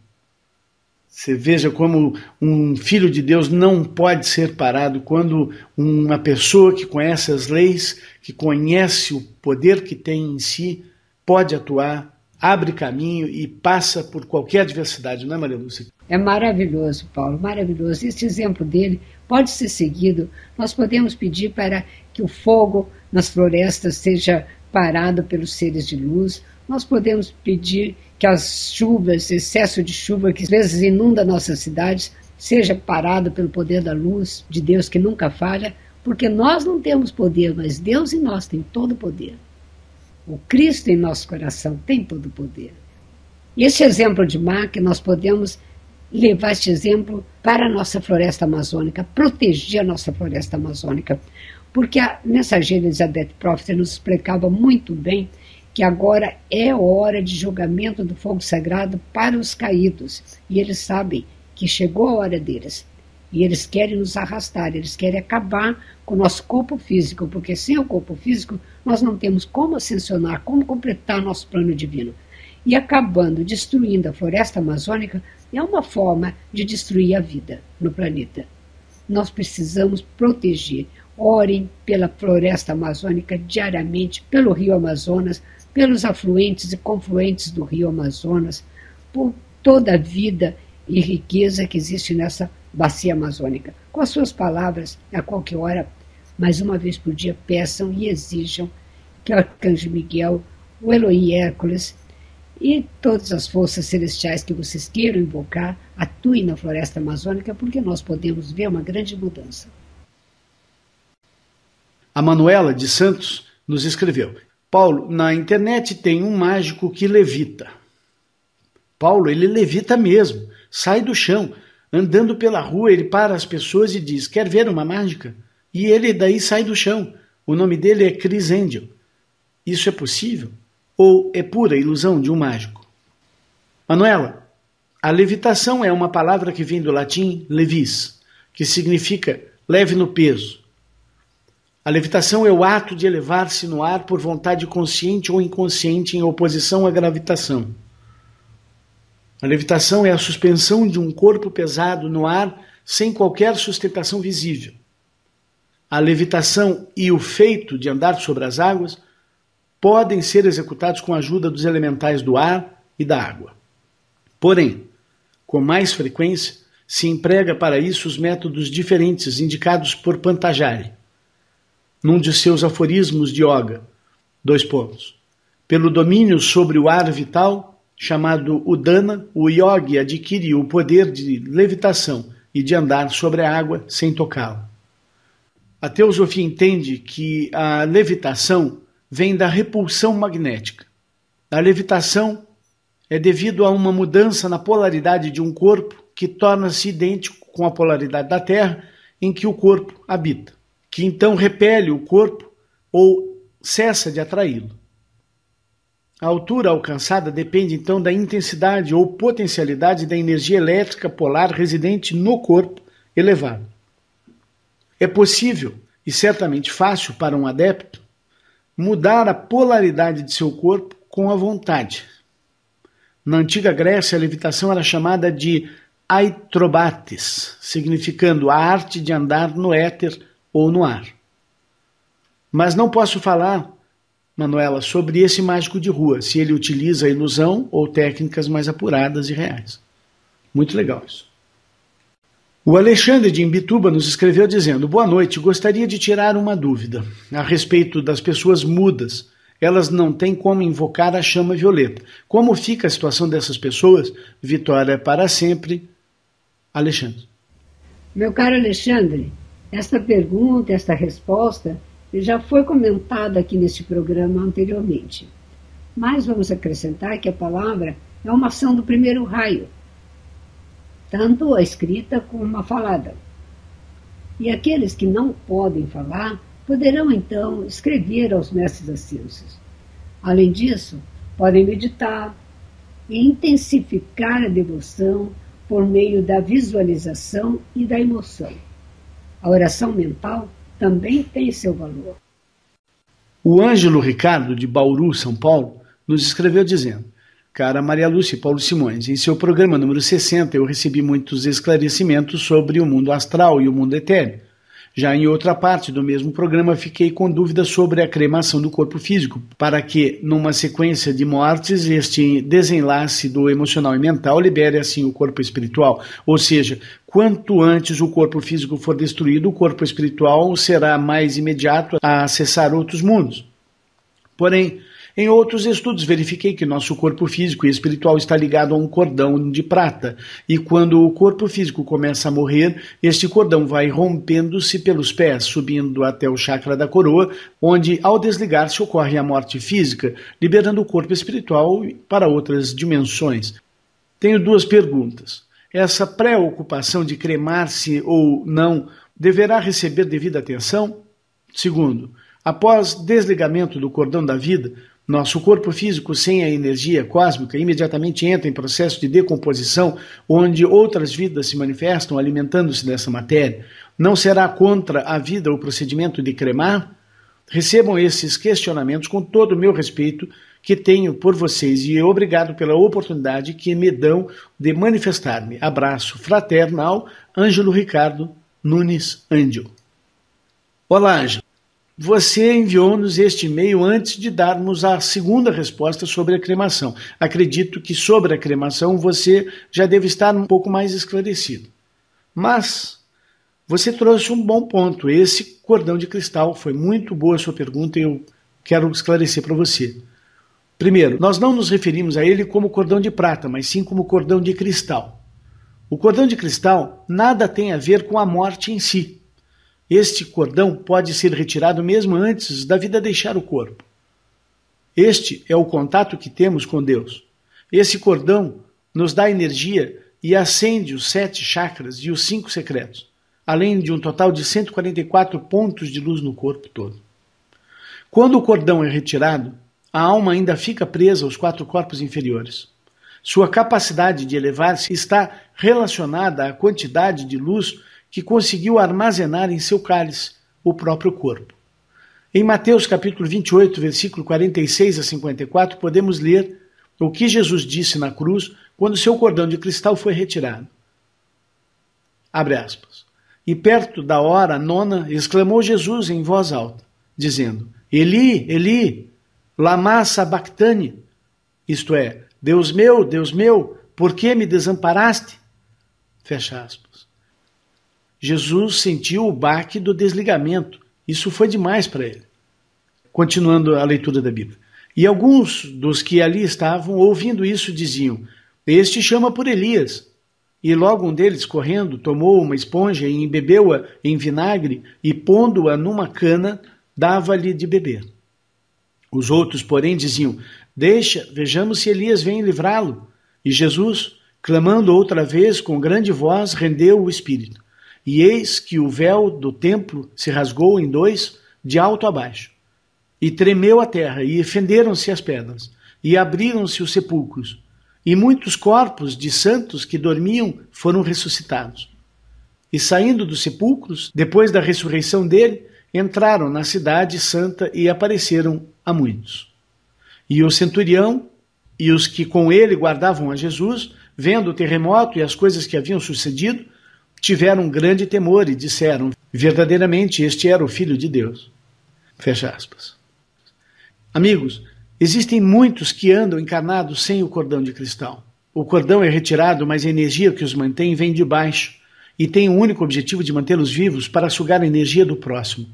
Você veja como um filho de Deus não pode ser parado quando uma pessoa que conhece as leis, que conhece o poder que tem em si, pode atuar, abre caminho e passa por qualquer adversidade, não é, Maria Lúcia? É maravilhoso, Paulo, maravilhoso. Esse exemplo dele pode ser seguido. Nós podemos pedir para que o fogo nas florestas seja parado pelos seres de luz. Nós podemos pedir que as chuvas, excesso de chuva que às vezes inunda nossas cidades, seja parado pelo poder da luz de Deus que nunca falha, porque nós não temos poder, mas Deus em nós tem todo o poder. O Cristo em nosso coração tem todo o poder. E esse exemplo de Mark, nós podemos levar este exemplo para a nossa floresta amazônica, proteger a nossa floresta amazônica, porque a mensageira Elizabeth Profit nos explicava muito bem que agora é hora de julgamento do fogo sagrado para os caídos. E eles sabem que chegou a hora deles. E eles querem nos arrastar, eles querem acabar com o nosso corpo físico, porque sem o corpo físico nós não temos como ascensionar, como completar nosso plano divino. E acabando, destruindo a floresta amazônica, é uma forma de destruir a vida no planeta. Nós precisamos proteger. Orem pela floresta amazônica diariamente, pelo rio Amazonas, pelos afluentes e confluentes do rio Amazonas, por toda a vida e riqueza que existe nessa bacia amazônica. Com as suas palavras, a qualquer hora, mais uma vez por dia, peçam e exijam que o Arcanjo Miguel, o Elohim Hércules e todas as forças celestiais que vocês queiram invocar atuem na floresta amazônica, porque nós podemos ver uma grande mudança. A Manuela de Santos nos escreveu: Paulo, na internet tem um mágico que levita. Paulo, ele levita mesmo, sai do chão, andando pela rua, ele para as pessoas e diz: quer ver uma mágica? e ele daí sai do chão. O nome dele é Criss Angel. Isso é possível? Ou é pura ilusão de um mágico? Manuela, a levitação é uma palavra que vem do latim levis, que significa leve no peso. A levitação é o ato de elevar-se no ar por vontade consciente ou inconsciente em oposição à gravitação. A levitação é a suspensão de um corpo pesado no ar sem qualquer sustentação visível. A levitação e o feito de andar sobre as águas podem ser executados com a ajuda dos elementais do ar e da água. Porém, com mais frequência, se emprega para isso os métodos diferentes indicados por Patanjali, num de seus aforismos de yoga, : pelo domínio sobre o ar vital, chamado Udana, o yogi adquire o poder de levitação e de andar sobre a água sem tocá-la. A teosofia entende que a levitação vem da repulsão magnética. A levitação é devido a uma mudança na polaridade de um corpo que torna-se idêntico com a polaridade da Terra em que o corpo habita, que então repele o corpo ou cessa de atraí-lo. A altura alcançada depende então da intensidade ou potencialidade da energia elétrica polar residente no corpo elevado. É possível, e certamente fácil para um adepto, mudar a polaridade de seu corpo com a vontade. Na antiga Grécia, a levitação era chamada de aitrobates, significando a arte de andar no éter ou no ar. Mas não posso falar, Manuela, sobre esse mágico de rua, se ele utiliza a ilusão ou técnicas mais apuradas e reais. Muito legal isso. O Alexandre de Imbituba nos escreveu dizendo: boa noite, gostaria de tirar uma dúvida a respeito das pessoas mudas. Elas não têm como invocar a chama violeta. Como fica a situação dessas pessoas? Vitória para sempre. Alexandre. Meu caro Alexandre, esta pergunta, esta resposta já foi comentada aqui neste programa anteriormente. Mas vamos acrescentar que a palavra é uma ação do primeiro raio, tanto a escrita como a falada. E aqueles que não podem falar poderão então escrever aos mestres ascensos. Além disso, podem meditar e intensificar a devoção por meio da visualização e da emoção. A oração mental também tem seu valor. O Ângelo Ricardo, de Bauru, São Paulo, nos escreveu dizendo: cara Maria Lúcia e Paulo Simões, em seu programa número 60 eu recebi muitos esclarecimentos sobre o mundo astral e o mundo etéreo. Já em outra parte do mesmo programa fiquei com dúvidas sobre a cremação do corpo físico, para que, numa sequência de mortes, este desenlace do emocional e mental libere assim o corpo espiritual. Ou seja, quanto antes o corpo físico for destruído, o corpo espiritual será mais imediato a acessar outros mundos. Porém, em outros estudos verifiquei que nosso corpo físico e espiritual está ligado a um cordão de prata, e quando o corpo físico começa a morrer, este cordão vai rompendo-se pelos pés, subindo até o chakra da coroa, onde ao desligar-se ocorre a morte física, liberando o corpo espiritual para outras dimensões. Tenho duas perguntas. Essa preocupação de cremar-se ou não deverá receber devida atenção? Segundo, após desligamento do cordão da vida, nosso corpo físico sem a energia cósmica imediatamente entra em processo de decomposição, onde outras vidas se manifestam alimentando-se dessa matéria. Não será contra a vida o procedimento de cremar? Recebam esses questionamentos com todo o meu respeito que tenho por vocês e obrigado pela oportunidade que me dão de manifestar-me. Abraço fraternal, Ângelo Ricardo Nunes Ângelo. Olá, Ângelo. Você enviou-nos este e-mail antes de darmos a segunda resposta sobre a cremação. Acredito que sobre a cremação você já deve estar um pouco mais esclarecido. Mas você trouxe um bom ponto. Esse cordão de cristal, foi muito boa a sua pergunta e eu quero esclarecer para você. Primeiro, nós não nos referimos a ele como cordão de prata, mas sim como cordão de cristal. O cordão de cristal nada tem a ver com a morte em si. Este cordão pode ser retirado mesmo antes da vida deixar o corpo. Este é o contato que temos com Deus. Esse cordão nos dá energia e acende os 7 chakras e os 5 secretos. além de um total de 144 pontos de luz no corpo todo. Quando o cordão é retirado, a alma ainda fica presa aos 4 corpos inferiores. Sua capacidade de elevar-se está relacionada à quantidade de luz que conseguiu armazenar em seu cálice, o próprio corpo. Em Mateus capítulo 28, versículo 46 a 54, podemos ler o que Jesus disse na cruz quando seu cordão de cristal foi retirado. Abre aspas. E perto da hora 9, exclamou Jesus em voz alta, dizendo: Eli, Eli, lama sabachthani, isto é, Deus meu, por que me desamparaste? Fecha aspas. Jesus sentiu o baque do desligamento. Isso foi demais para ele. Continuando a leitura da Bíblia. E alguns dos que ali estavam, ouvindo isso, diziam: Este chama por Elias. E logo um deles, correndo, tomou uma esponja e embebeu-a em vinagre e, pondo-a numa cana, dava-lhe de beber. Os outros, porém, diziam: Deixa, vejamos se Elias vem livrá-lo. E Jesus, clamando outra vez com grande voz, rendeu o espírito. E eis que o véu do templo se rasgou em 2, de alto a baixo. E tremeu a terra, e fenderam-se as pedras, e abriram-se os sepulcros. E muitos corpos de santos que dormiam foram ressuscitados. E saindo dos sepulcros, depois da ressurreição dele, entraram na cidade santa e apareceram a muitos. E o centurião e os que com ele guardavam a Jesus, vendo o terremoto e as coisas que haviam sucedido, tiveram grande temor e disseram: verdadeiramente este era o Filho de Deus. Fecha aspas. Amigos, existem muitos que andam encarnados sem o cordão de cristal. O cordão é retirado, mas a energia que os mantém vem de baixo e tem o único objetivo de mantê-los vivos para sugar a energia do próximo.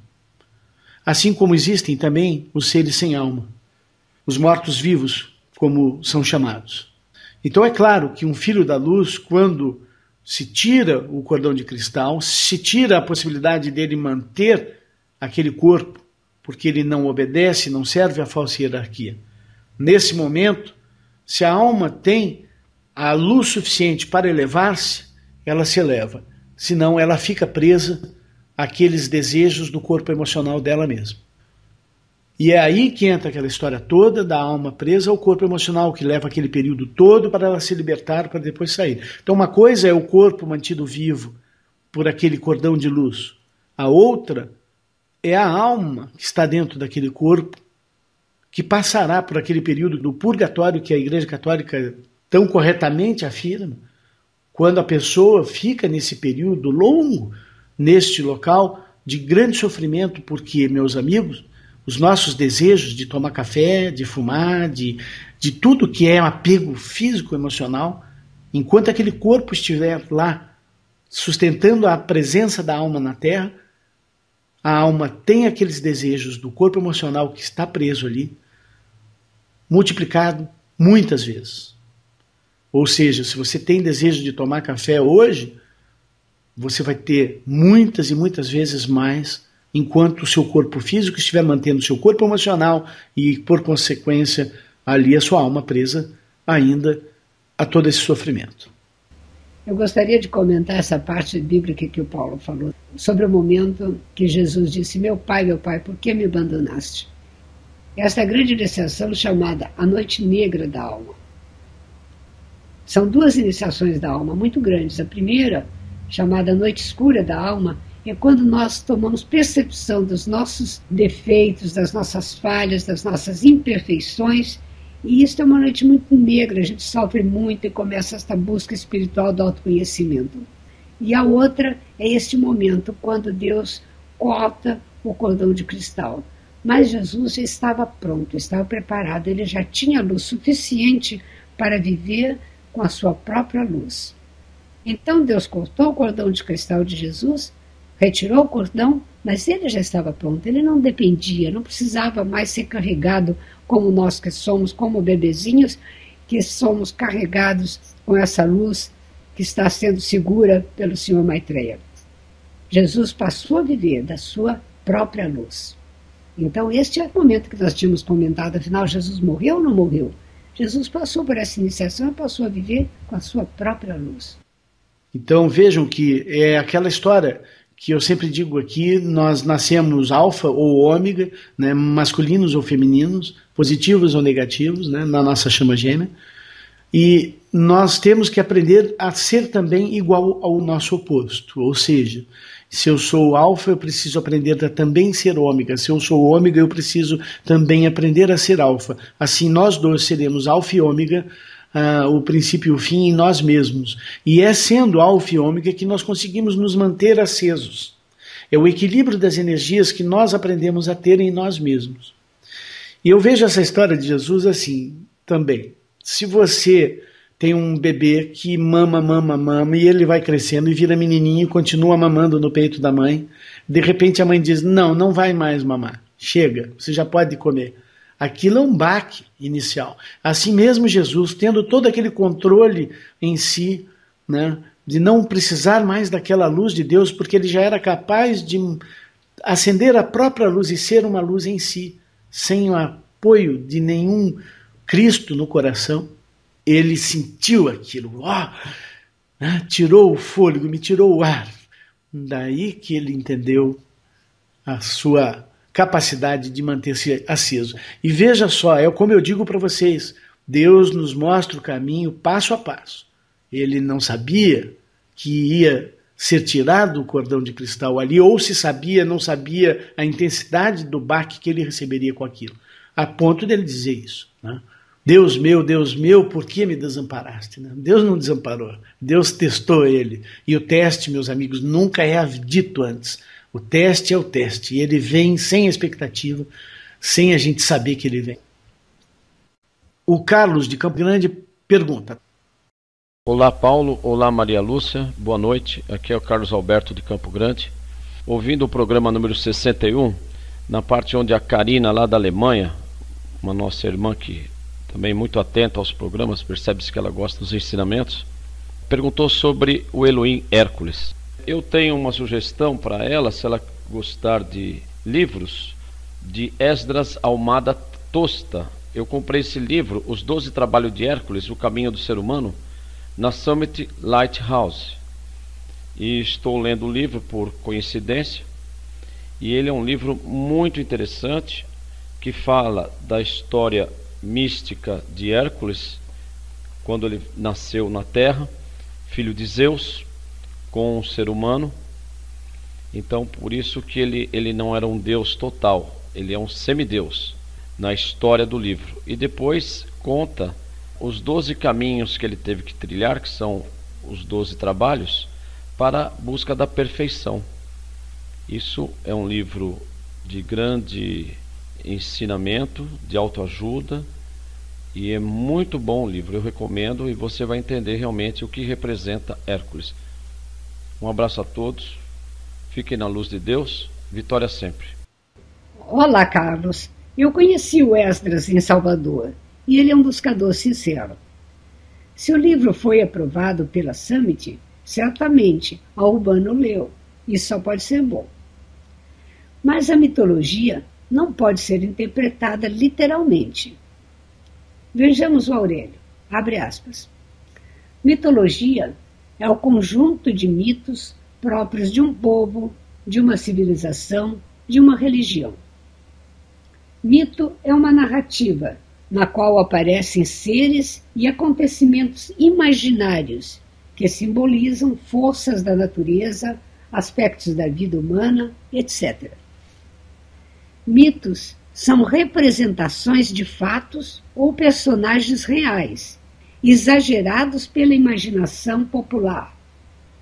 Assim como existem também os seres sem alma, os mortos-vivos, como são chamados. Então é claro que um filho da luz, quando se tira o cordão de cristal, se tira a possibilidade dele manter aquele corpo, porque ele não obedece, não serve à falsa hierarquia. Nesse momento, se a alma tem a luz suficiente para elevar-se, ela se eleva. Senão, ela fica presa àqueles desejos do corpo emocional dela mesma. E é aí que entra aquela história toda da alma presa ao corpo emocional, que leva aquele período todo para ela se libertar, para depois sair. Então, uma coisa é o corpo mantido vivo por aquele cordão de luz. A outra é a alma que está dentro daquele corpo, que passará por aquele período do purgatório que a Igreja Católica tão corretamente afirma. Quando a pessoa fica nesse período longo, neste local de grande sofrimento, porque, meus amigos, os nossos desejos de tomar café, de fumar, de tudo que é um apego físico, emocional, enquanto aquele corpo estiver lá, sustentando a presença da alma na Terra, a alma tem aqueles desejos do corpo emocional que está preso ali, multiplicado muitas vezes. Ou seja, se você tem desejo de tomar café hoje, você vai ter muitas e muitas vezes mais, enquanto o seu corpo físico estiver mantendo o seu corpo emocional e, por consequência, ali a sua alma presa ainda a todo esse sofrimento. Eu gostaria de comentar essa parte bíblica que o Paulo falou, sobre o momento que Jesus disse: meu pai, por que me abandonaste? Esta grande iniciação chamada a Noite Negra da Alma. São 2 iniciações da alma muito grandes. A primeira, chamada Noite Escura da Alma, é quando nós tomamos percepção dos nossos defeitos, das nossas falhas, das nossas imperfeições. E isso é uma noite muito negra, a gente sofre muito e começa esta busca espiritual do autoconhecimento. E a outra é este momento, quando Deus corta o cordão de cristal. Mas Jesus já estava pronto, estava preparado, ele já tinha luz suficiente para viver com a sua própria luz. Então Deus cortou o cordão de cristal de Jesus, retirou o cordão, mas ele já estava pronto, ele não dependia, não precisava mais ser carregado como nós que somos, como bebezinhos, que somos carregados com essa luz que está sendo segura pelo Senhor Maitreya. Jesus passou a viver da sua própria luz. Então este é o momento que nós tínhamos comentado, afinal Jesus morreu ou não morreu? Jesus passou por essa iniciação e passou a viver com a sua própria luz. Então vejam que é aquela história que eu sempre digo aqui, nós nascemos alfa ou ômega, né, masculinos ou femininos, positivos ou negativos, né, na nossa chama gêmea, e nós temos que aprender a ser também igual ao nosso oposto, ou seja, se eu sou alfa, eu preciso aprender a também ser ômega, se eu sou ômega, eu preciso também aprender a ser alfa, assim nós dois seremos alfa e ômega, o princípio e o fim em nós mesmos. E é sendo alfa e ômega que nós conseguimos nos manter acesos. É o equilíbrio das energias que nós aprendemos a ter em nós mesmos. E eu vejo essa história de Jesus assim também. Se você tem um bebê que mama, e ele vai crescendo e vira menininho e continua mamando no peito da mãe, de repente a mãe diz, não vai mais mamar, chega, você já pode comer. Aquilo é um baque inicial. Assim mesmo Jesus, tendo todo aquele controle em si, né, de não precisar mais daquela luz de Deus, porque ele já era capaz de acender a própria luz e ser uma luz em si, sem o apoio de nenhum Cristo no coração, ele sentiu aquilo, né, tirou o fôlego, me tirou o ar. Daí que ele entendeu a sua capacidade de manter-se aceso. E veja só, é como eu digo para vocês, Deus nos mostra o caminho passo a passo. Ele não sabia que ia ser tirado o cordão de cristal ali, ou se sabia, não sabia a intensidade do baque que ele receberia com aquilo, a ponto dele dizer isso, né? Deus meu, por que me desamparaste? Né? Deus não desamparou, Deus testou ele. E o teste, meus amigos, nunca é dito antes. O teste é o teste, e ele vem sem expectativa, sem a gente saber que ele vem. O Carlos de Campo Grande pergunta. Olá Paulo, olá Maria Lúcia, boa noite, aqui é o Carlos Alberto de Campo Grande. Ouvindo o programa número 61, na parte onde a Karina lá da Alemanha, uma nossa irmã que também muito atenta aos programas, percebe-se que ela gosta dos ensinamentos, perguntou sobre o Elohim Hércules. Eu tenho uma sugestão para ela, se ela gostar de livros, de Esdras Almada Tosta. Eu comprei esse livro, Os 12 Trabalhos de Hércules, O Caminho do Ser Humano, na Summit Lighthouse. E estou lendo o livro por coincidência, e ele é um livro muito interessante, que fala da história mística de Hércules, quando ele nasceu na Terra, filho de Zeus, com um ser humano. Então por isso que ele não era um deus total, ele é um semideus na história do livro. E depois conta os 12 caminhos que ele teve que trilhar, que são os 12 trabalhos, para a busca da perfeição. Isso é um livro de grande ensinamento, de autoajuda, e é muito bom o livro, eu recomendo, e você vai entender realmente o que representa Hércules. Um abraço a todos, fiquem na luz de Deus, vitória sempre. Olá, Carlos. Eu conheci o Esdras em Salvador, e ele é um buscador sincero. Se o livro foi aprovado pela Summit, certamente a Urbano leu, isso só pode ser bom. Mas a mitologia não pode ser interpretada literalmente. Vejamos o Aurélio, abre aspas. Mitologia é o conjunto de mitos próprios de um povo, de uma civilização, de uma religião. Mito é uma narrativa na qual aparecem seres e acontecimentos imaginários que simbolizam forças da natureza, aspectos da vida humana, etc. Mitos são representações de fatos ou personagens reais, exagerados pela imaginação popular,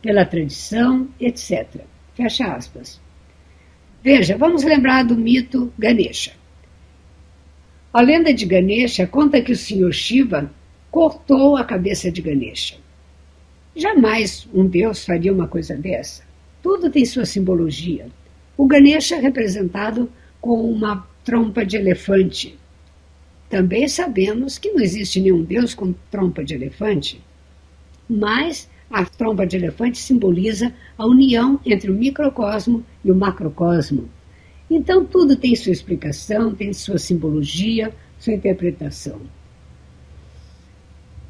pela tradição, etc. Fecha aspas. Veja, vamos lembrar do mito Ganesha. A lenda de Ganesha conta que o Sr. Shiva cortou a cabeça de Ganesha. Jamais um deus faria uma coisa dessa. Tudo tem sua simbologia. O Ganesha é representado com uma trompa de elefante. Também sabemos que não existe nenhum deus com trompa de elefante, mas a trompa de elefante simboliza a união entre o microcosmo e o macrocosmo. Então tudo tem sua explicação, tem sua simbologia, sua interpretação.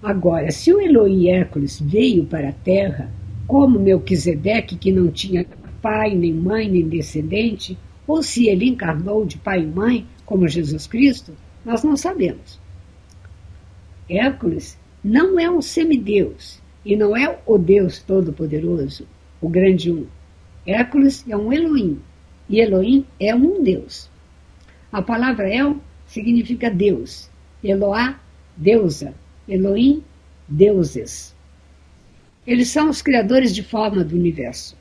Agora, se o Elohim Hércules veio para a Terra, como Melquisedeque, que não tinha pai, nem mãe, nem descendente, ou se ele encarnou de pai e mãe, como Jesus Cristo, nós não sabemos. Hércules não é um semideus e não é o Deus Todo-Poderoso, o grande um. Hércules é um Elohim e Elohim é um Deus. A palavra El significa Deus, Eloá, deusa, Elohim, deuses. Eles são os criadores de forma do universo.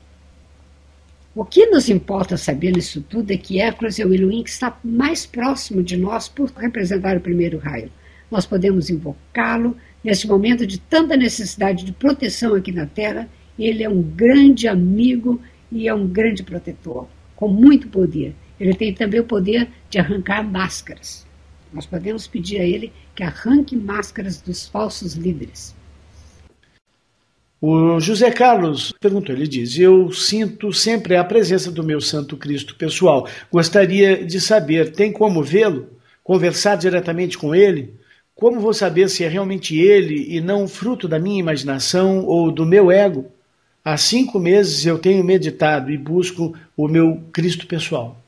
O que nos importa saber nisso tudo é que Hércules é o Elohim que está mais próximo de nós por representar o primeiro raio. Nós podemos invocá-lo neste momento de tanta necessidade de proteção aqui na Terra. Ele é um grande amigo e é um grande protetor, com muito poder. Ele tem também o poder de arrancar máscaras. Nós podemos pedir a ele que arranque máscaras dos falsos líderes. O José Carlos perguntou, ele diz: eu sinto sempre a presença do meu Santo Cristo pessoal. Gostaria de saber, tem como vê-lo? Conversar diretamente com ele? Como vou saber se é realmente ele e não fruto da minha imaginação ou do meu ego? Há 5 meses eu tenho meditado e busco o meu Cristo pessoal.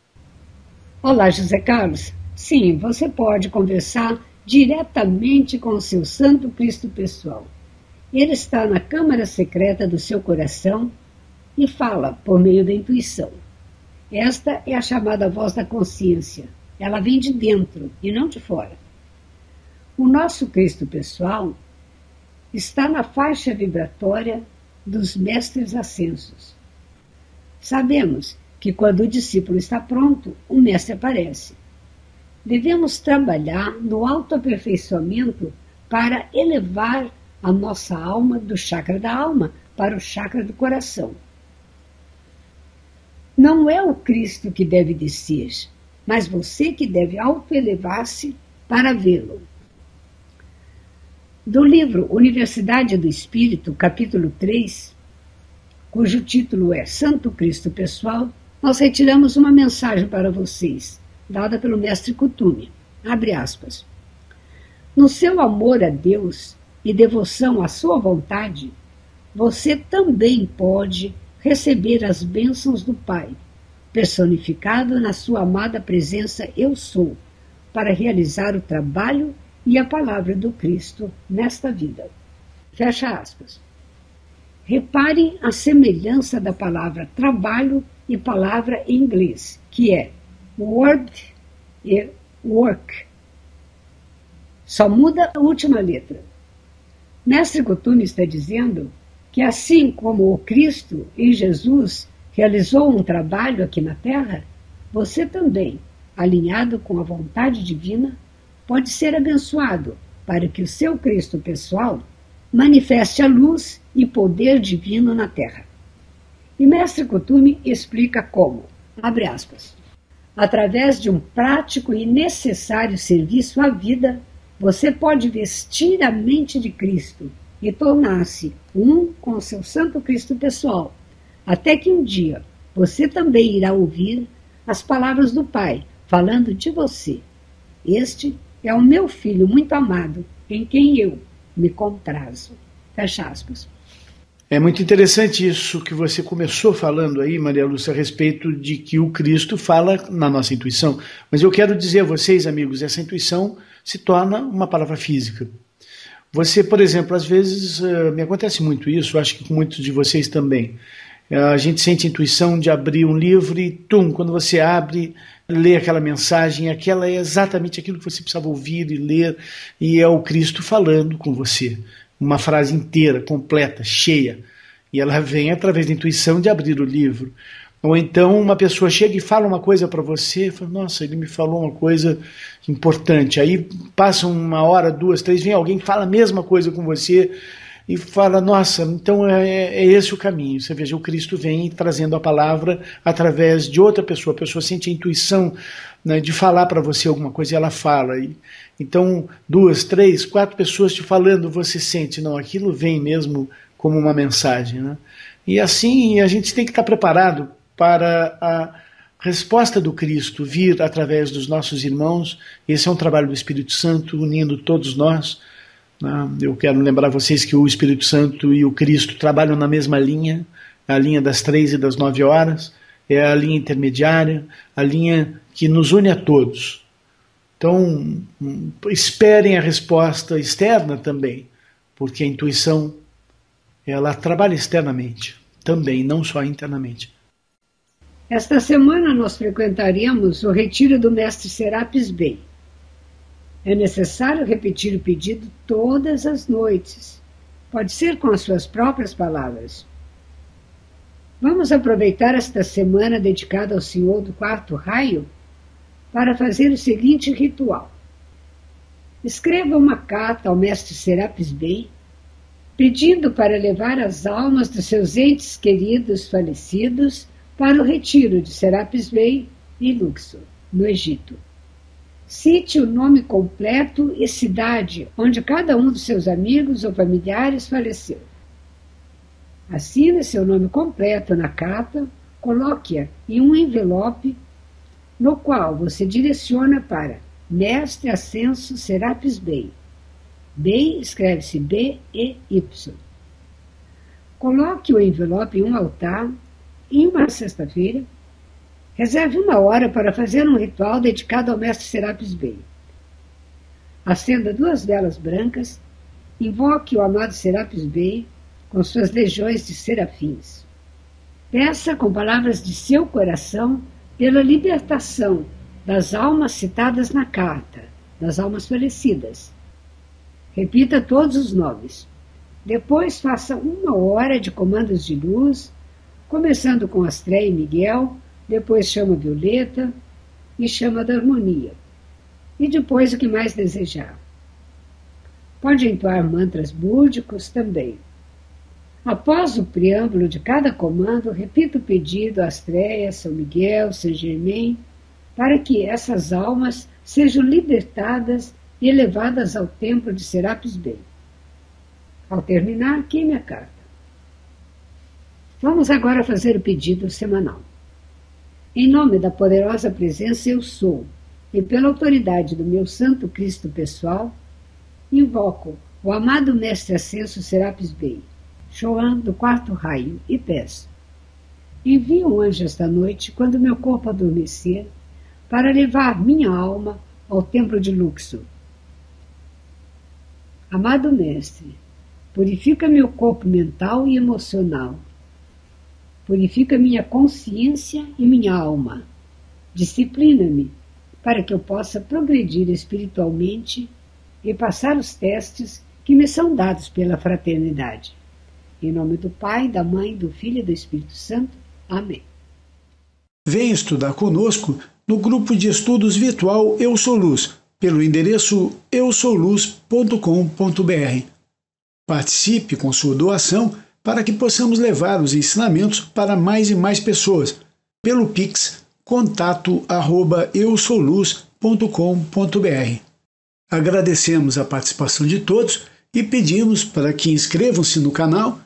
Olá, José Carlos. Sim, você pode conversar diretamente com o seu Santo Cristo pessoal. Ele está na câmara secreta do seu coração e fala por meio da intuição. Esta é a chamada voz da consciência. Ela vem de dentro e não de fora. O nosso Cristo pessoal está na faixa vibratória dos mestres ascensos. Sabemos que quando o discípulo está pronto, o mestre aparece. Devemos trabalhar no autoaperfeiçoamento para elevar a nossa alma do chakra da alma para o chakra do coração. Não é o Cristo que deve descer, mas você que deve autoelevar-se para vê-lo. Do livro Universidade do Espírito, capítulo 3, cujo título é Santo Cristo Pessoal, nós retiramos uma mensagem para vocês, dada pelo mestre Kuthumi. Abre aspas. No seu amor a Deus e devoção à sua vontade, você também pode receber as bênçãos do Pai, personificado na sua amada presença Eu Sou, para realizar o trabalho e a palavra do Cristo nesta vida. Fecha aspas. Reparem a semelhança da palavra trabalho e palavra em inglês, que é word e work. Só muda a última letra. Mestre Kuthumi está dizendo que assim como o Cristo em Jesus realizou um trabalho aqui na Terra, você também, alinhado com a vontade divina, pode ser abençoado para que o seu Cristo pessoal manifeste a luz e poder divino na Terra. E Mestre Kuthumi explica como, abre aspas, através de um prático e necessário serviço à vida, você pode vestir a mente de Cristo e tornar-se um com o seu Santo Cristo pessoal, até que um dia você também irá ouvir as palavras do Pai falando de você. Este é o meu filho muito amado, em quem eu me comprazo. Fecha aspas. É muito interessante isso que você começou falando aí, Maria Lúcia, a respeito de que o Cristo fala na nossa intuição. Mas eu quero dizer a vocês, amigos, essa intuição se torna uma palavra física. Você, por exemplo, às vezes, me acontece muito isso, acho que com muitos de vocês também. A gente sente a intuição de abrir um livro e, quando você abre, lê aquela mensagem, aquela é exatamente aquilo que você precisava ouvir e ler, e é o Cristo falando com você. Uma frase inteira, completa, cheia. E ela vem através da intuição de abrir o livro. Ou então uma pessoa chega e fala uma coisa para você, e fala, nossa, ele me falou uma coisa importante. Aí passa 1 hora, 2, 3, vem alguém que fala a mesma coisa com você e fala, nossa, então é esse o caminho. Você veja, o Cristo vem trazendo a palavra através de outra pessoa. A pessoa sente a intuição, né, de falar para você alguma coisa e ela fala. Então 2, 3, 4 pessoas te falando, você sente, não, aquilo vem mesmo como uma mensagem, né? E assim a gente tem que estar preparado para a resposta do Cristo vir através dos nossos irmãos. Esse é um trabalho do Espírito Santo unindo todos nós. Eu quero lembrar vocês que o Espírito Santo e o Cristo trabalham na mesma linha, a linha das 3 e das 9 horas, é a linha intermediária, a linha que nos une a todos. Então, esperem a resposta externa também, porque a intuição, ela trabalha externamente, também, não só internamente. Esta semana nós frequentaremos o retiro do Mestre Serapis Bey. É necessário repetir o pedido todas as noites. Pode ser com as suas próprias palavras. Vamos aproveitar esta semana dedicada ao Senhor do Quarto Raio para fazer o seguinte ritual. Escreva uma carta ao Mestre Serapis Bey, pedindo para levar as almas dos seus entes queridos falecidos para o retiro de Serapis Bey e Luxor, no Egito. Cite o nome completo e cidade onde cada um dos seus amigos ou familiares faleceu. Assine seu nome completo na carta, coloque-a em um envelope no qual você direciona para Mestre Ascenso Serapis Bey. Bey escreve-se B-E-Y. Coloque o envelope em um altar e, em uma sexta-feira, reserve 1 hora para fazer um ritual dedicado ao Mestre Serapis Bey. Acenda 2 velas brancas, invoque o amado Serapis Bey com suas legiões de serafins. Peça com palavras de seu coração pela libertação das almas citadas na carta, das almas falecidas. Repita todos os nomes. Depois faça 1 hora de comandos de luz, começando com Astréia e Miguel, depois chama Violeta e chama da harmonia. E depois o que mais desejar. Pode entoar mantras búdicos também. Após o preâmbulo de cada comando, repita o pedido a Astréia, São Miguel, Saint Germain, para que essas almas sejam libertadas e elevadas ao templo de Serapis Bey. Ao terminar, queime a carta. Vamos agora fazer o pedido semanal. Em nome da poderosa presença Eu Sou, e pela autoridade do meu Santo Cristo pessoal, invoco o amado Mestre Ascenso Serapis Bey, Choan do Quarto Raio, e peço: envie um anjo esta noite, quando meu corpo adormecer, para levar minha alma ao templo de Luxor. Amado Mestre, purifica meu corpo mental e emocional. Purifica minha consciência e minha alma. Disciplina-me para que eu possa progredir espiritualmente e passar os testes que me são dados pela fraternidade. Em nome do Pai, da Mãe, do Filho e do Espírito Santo. Amém. Venha estudar conosco no grupo de estudos virtual Eu Sou Luz, pelo endereço eusouluz.com.br. Participe com sua doação para que possamos levar os ensinamentos para mais e mais pessoas, pelo Pix contato@eusouluz.com.br. Agradecemos a participação de todos e pedimos para que inscrevam-se no canal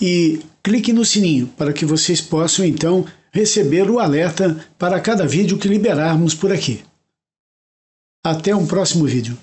e cliquem no sininho para que vocês possam então receber o alerta para cada vídeo que liberarmos por aqui. Até um próximo vídeo.